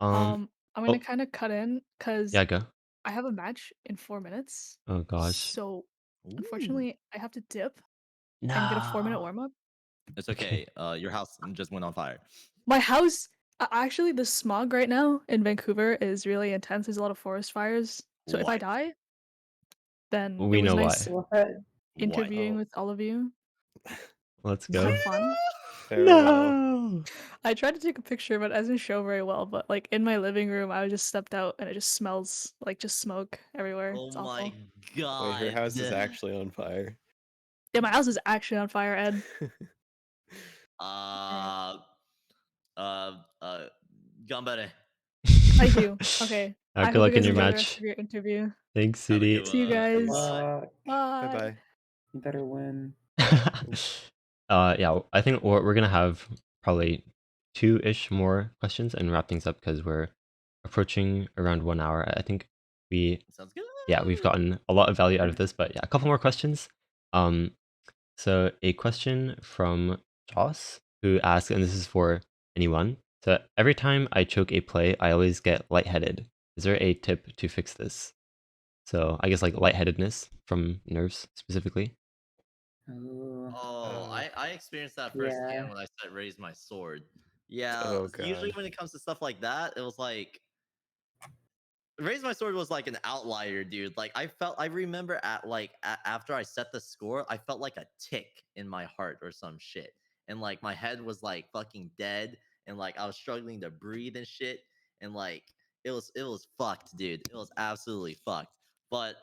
Um, I'm oh, gonna kind of cut in because yeah, go. I have a match in 4 minutes. Oh gosh. So Ooh. unfortunately, I have to dip and get a 4 minute No. warm up. It's Okay. okay. Your house just went on fire. My house, actually, the smog right now in Vancouver is really intense. There's a lot of forest fires. So if I What? die, then it We was know nice why. What? What? interviewing Oh, with all of you. Let's It was a lot go. of fun. farewell. No. I tried to take a picture, but it doesn't show very well. But like in my living room, I just stepped out and it just smells like just smoke everywhere. Oh It's my awful. Wait, her god. house is actually on fire. Yeah, my house is actually on fire, Ed. Uh uh uh Gambare. Thank you. Okay. I Good hope you luck in guys your enjoy the rest match. of your interview. Thanks, Have a Sudi. good See you one. Good guys. Bye. luck. Bye Bye. bye. You better win. Yeah, I think we're gonna have probably two-ish more questions and wrap things up because we're approaching around 1 hour. I think Sounds good. we've gotten a lot of value out of this, but yeah, a couple more questions. So a question from Joss who asks, and this is for anyone. So every time I choke a play, I always get lightheaded. Is there a tip to fix this? So I guess like lightheadedness from nerves specifically. Oh, Oh, I experienced that yeah. firsthand when I raised my sword. Yeah, Oh usually god. when it comes to stuff like that, it was like Raise My Sword was like an outlier, dude. Like I remember at like after I set the score, I felt like a tick in my heart or some shit, and like my head was like fucking dead, and like I was struggling to breathe and shit, and like it was fucked, dude. It was absolutely fucked. But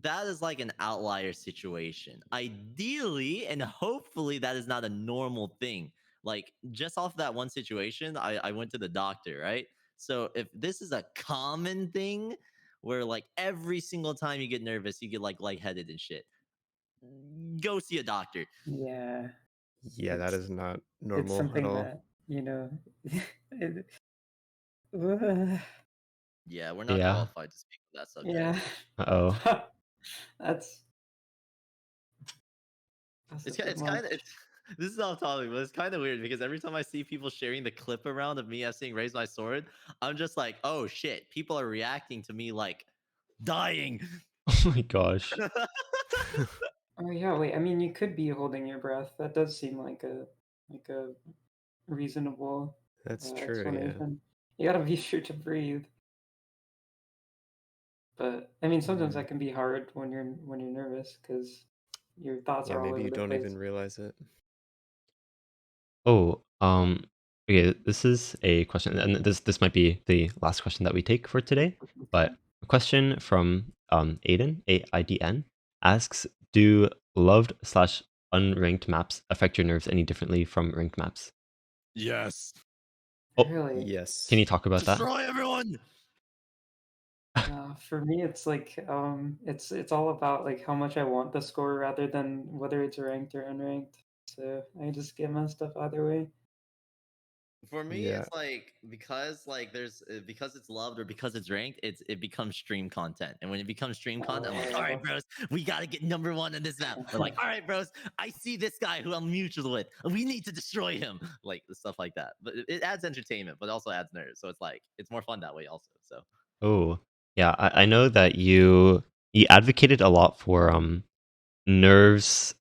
that is like an outlier situation. Ideally and hopefully that is not a normal thing. Like just off that one situation, I went to the doctor, right? So if this is a common thing where like every single time you get nervous, you get like lightheaded and shit, go see a doctor. Yeah, that It's is not it's normal at something all. that, you know, it, Yeah, we're not Yeah. qualified to speak on that yeah. subject. Uh-oh. That's a bit It's kind of much. this is off topic, but it's kind of weird because every time I see people sharing the clip around of me saying "Raise My Sword," I'm just like, oh shit, people are reacting to me like dying. Oh my gosh. Oh yeah, wait. I mean, you could be holding your breath. That does seem like a reasonable That's true, yeah. explanation. You gotta be sure to breathe. But I mean, sometimes that can be hard when you're nervous because your thoughts Yeah, are all maybe over you the don't place. even realize it. Oh, okay, this is a question, and this might be the last question that we take for today. But a question from Aiden, AIDN, asks, do loved/unranked maps affect your nerves any differently from ranked maps? Yes, Oh, Really? Yes. can you talk about that? destroy everyone. For me, it's like it's all about like how much I want the score rather than whether it's ranked or unranked. So I just get messed up either way. For me, Yeah. it's like because like there's because it's loved or because it's ranked, it becomes stream content. And when it becomes stream content, I'm like, all right, Oh, bros, we gotta get number one in this map. Or like, all right, bros, I see this guy who I'm mutual with. We need to destroy him. Like stuff like that. But it adds entertainment, but it also adds nerves. So it's like it's more fun that way also. So Oh, yeah, I know that you advocated a lot for nerves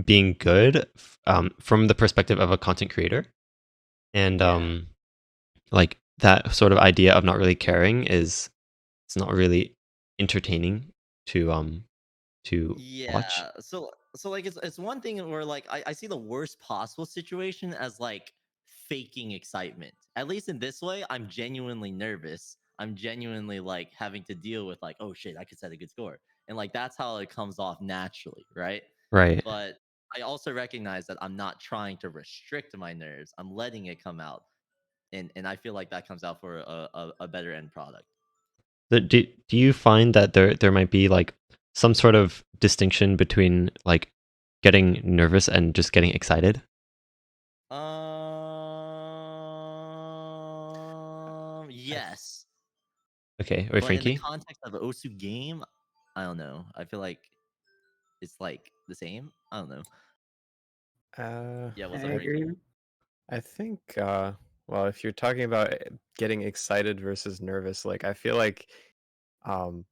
being good from the perspective of a content creator. And yeah. like that sort of idea of not really caring is it's not really entertaining to watch. Yeah. So like it's one thing where like I see the worst possible situation as like faking excitement. At least in this way, I'm genuinely nervous. I'm genuinely like having to deal with like, oh shit, I could set a good score. And like that's how it comes off naturally, right? Right. But I also recognize that I'm not trying to restrict my nerves. I'm letting it come out. And I feel like that comes out for a better end product. Do you find that there might be like some sort of distinction between like getting nervous and just getting excited? Yes. Okay, wait, But in the Frankie. context of an Osu game, I don't know. I feel like it's like the same. I don't know. Yeah, I what's up, Frankie? agree. I think well, if you're talking about getting excited versus nervous, like I feel like um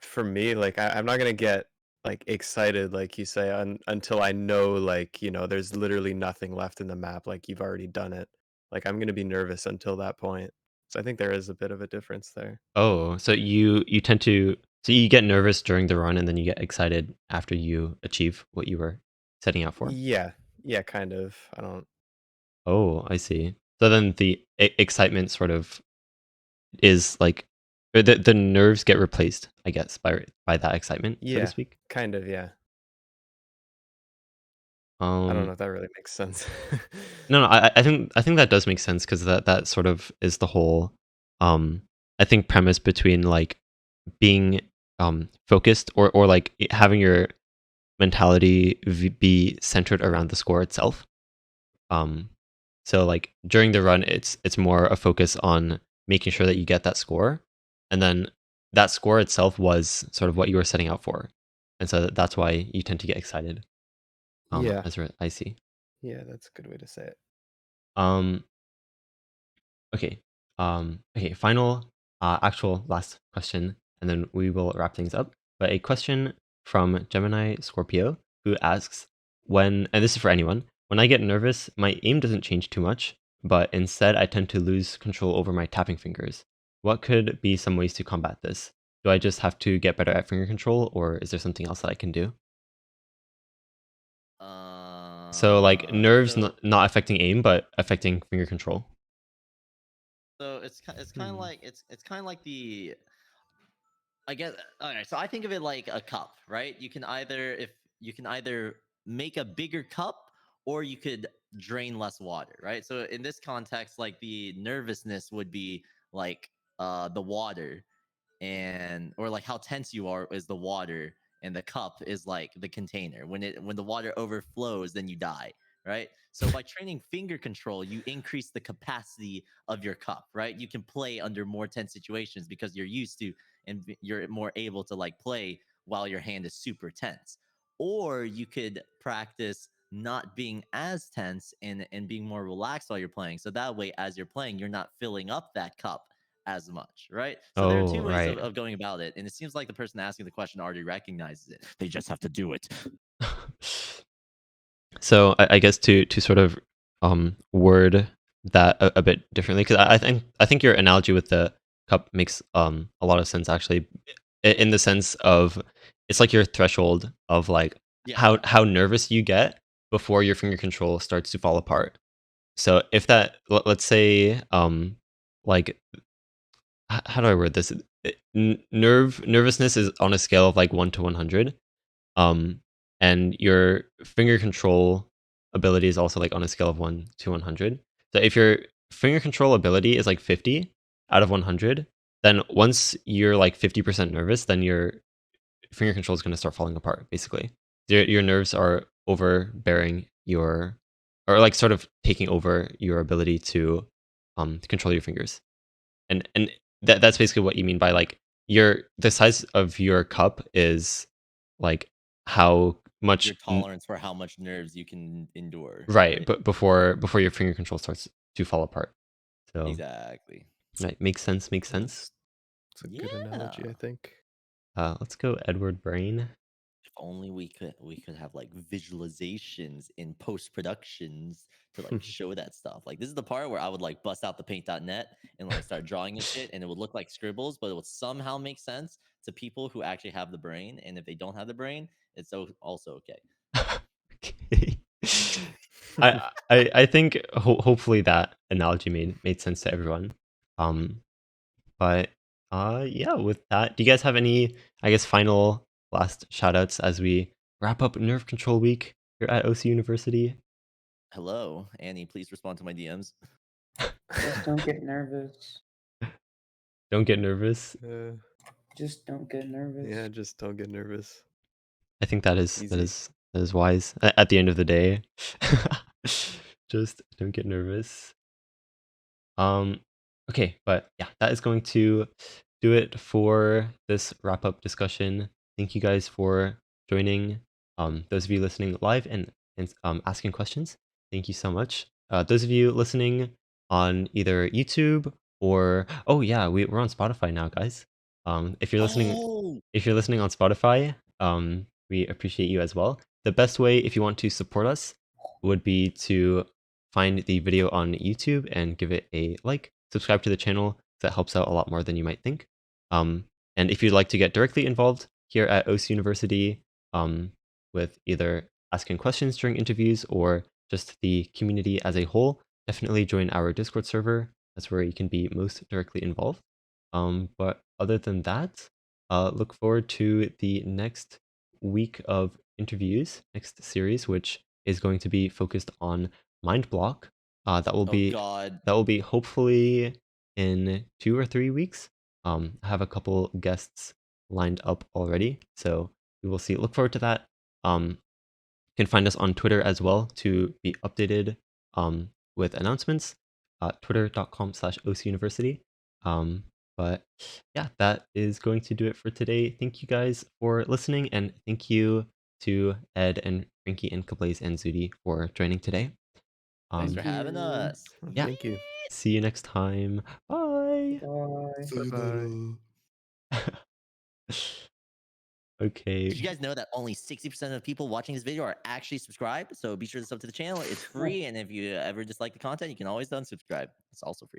for me, like I'm not gonna get like excited, like you say, until I know, like, there's literally nothing left in the map, like you've already done it. Like I'm gonna be nervous until that point. So I think there is a bit of a difference there. Oh, so you tend to so you get nervous during the run and then you get excited after you achieve what you were setting out for? Yeah, yeah, kind of. I don't. Oh, I see. So then the excitement sort of is like or the nerves get replaced, I guess, by that excitement, so to Yeah, speak. kind of. Yeah. I don't know Um, if that really makes sense. no, I think that does make sense because that sort of is the whole, um, I think premise between like being focused or like having your mentality be centered around the score itself. Um, so like during the run, it's more a focus on making sure that you get that score, and then that score itself was sort of what you were setting out for, and so that's why you tend to get excited. Yeah, I see. yeah, that's a good way to say it. Um, okay. Okay. Final, actual last question, and then we will wrap things up. But a question from Gemini Scorpio who asks, and this is for anyone, when I get nervous, my aim doesn't change too much, but instead I tend to lose control over my tapping fingers. what could be some ways to combat this? Do I just have to get better at finger control, or is there something else that I can do? So like nerves So not affecting aim, but affecting finger control. it's kind of like it's kind of like the I guess. All right, so I think of it like a cup, right? You can either make a bigger cup or you could drain less water, right? So in this context, like the nervousness would be like the water, and or like how tense you are is the water, and the cup is like the container. When the water overflows, then you die, right? So by training finger control, you increase the capacity of your cup, right? You can play under more tense situations because you're used to, and you're more able to like play while your hand is super tense. Or you could practice not being as tense and being more relaxed while you're playing, so that way as you're playing you're not filling up that cup as much, right? So there are Oh, two ways right. of going about it, and it seems like the person asking the question already recognizes it. They just have to do it. So I guess to sort of word that a bit differently, because I think your analogy with the cup makes a lot of sense actually, in the sense of it's like your threshold of like Yeah. how nervous you get before your finger control starts to fall apart. So if that let's say like how do I word this? Nervousness is on a scale of like 1 to 100. Um, and your finger control ability is also like on a scale of 1 to 100. So if your finger control ability is like 50 out of 100, then once you're like 50% nervous, then your finger control is going to start falling apart, basically. Your nerves are overbearing your, or like sort of taking over your ability to control your fingers. And that's basically what you mean by like the size of your cup is like how much Your tolerance for how much nerves you can endure, right, right? but before your finger control starts to fall apart. So Exactly. right, makes sense, makes sense. It's a good Yeah. analogy, I think. Let's go Edward Brain. If only we could have like visualizations in post productions to like show that stuff. Like this is the part where I would like bust out the paint.net and like start drawing and shit, and it would look like scribbles, but it would somehow make sense to people who actually have the brain. And if they don't have the brain, it's also okay. Okay. I think hopefully that analogy made sense to everyone. Um, but yeah, with that, do you guys have any, I guess, final last shout outs as we wrap up Nerve Control Week here at OC University? Hello, Annie, please respond to my DMs. Just don't get nervous. Don't get nervous. Just don't get nervous. Yeah, just don't get nervous. I think that is Easy. wise. At the end of the day, just don't get nervous. Okay, but yeah, that is going to do it for this wrap up discussion. Thank you guys for joining. Those of you listening live and asking questions, thank you so much. Those of you listening on either YouTube or oh yeah, we're on Spotify now, guys. If you're listening Oh, on Spotify, we appreciate you as well. The best way if you want to support us would be to find the video on YouTube and give it a like, subscribe to the channel. That helps out a lot more than you might think. And if you'd like to get directly involved here at OC University, with either asking questions during interviews or just the community as a whole, definitely join our Discord server. That's where you can be most directly involved. But other than that, look forward to the next week of interviews, next series, which is going to be focused on Mind Block. That will oh be God. hopefully in 2 or 3 weeks. I have a couple guests lined up already, so we will see. Look forward to that. You can find us on Twitter as well to be updated with announcements. Twitter.com/OC University. But yeah, that is going to do it for today. Thank you guys for listening, and thank you to Ed and Frankie and Kablaze and Zooty for joining today. Thanks for having us. Yeah. Thank you. See you next time. Bye. Bye. Bye-bye. Okay. Did you guys know that only 60% of people watching this video are actually subscribed? So be sure to sub to the channel. It's free, and if you ever dislike the content, you can always unsubscribe. It's also free.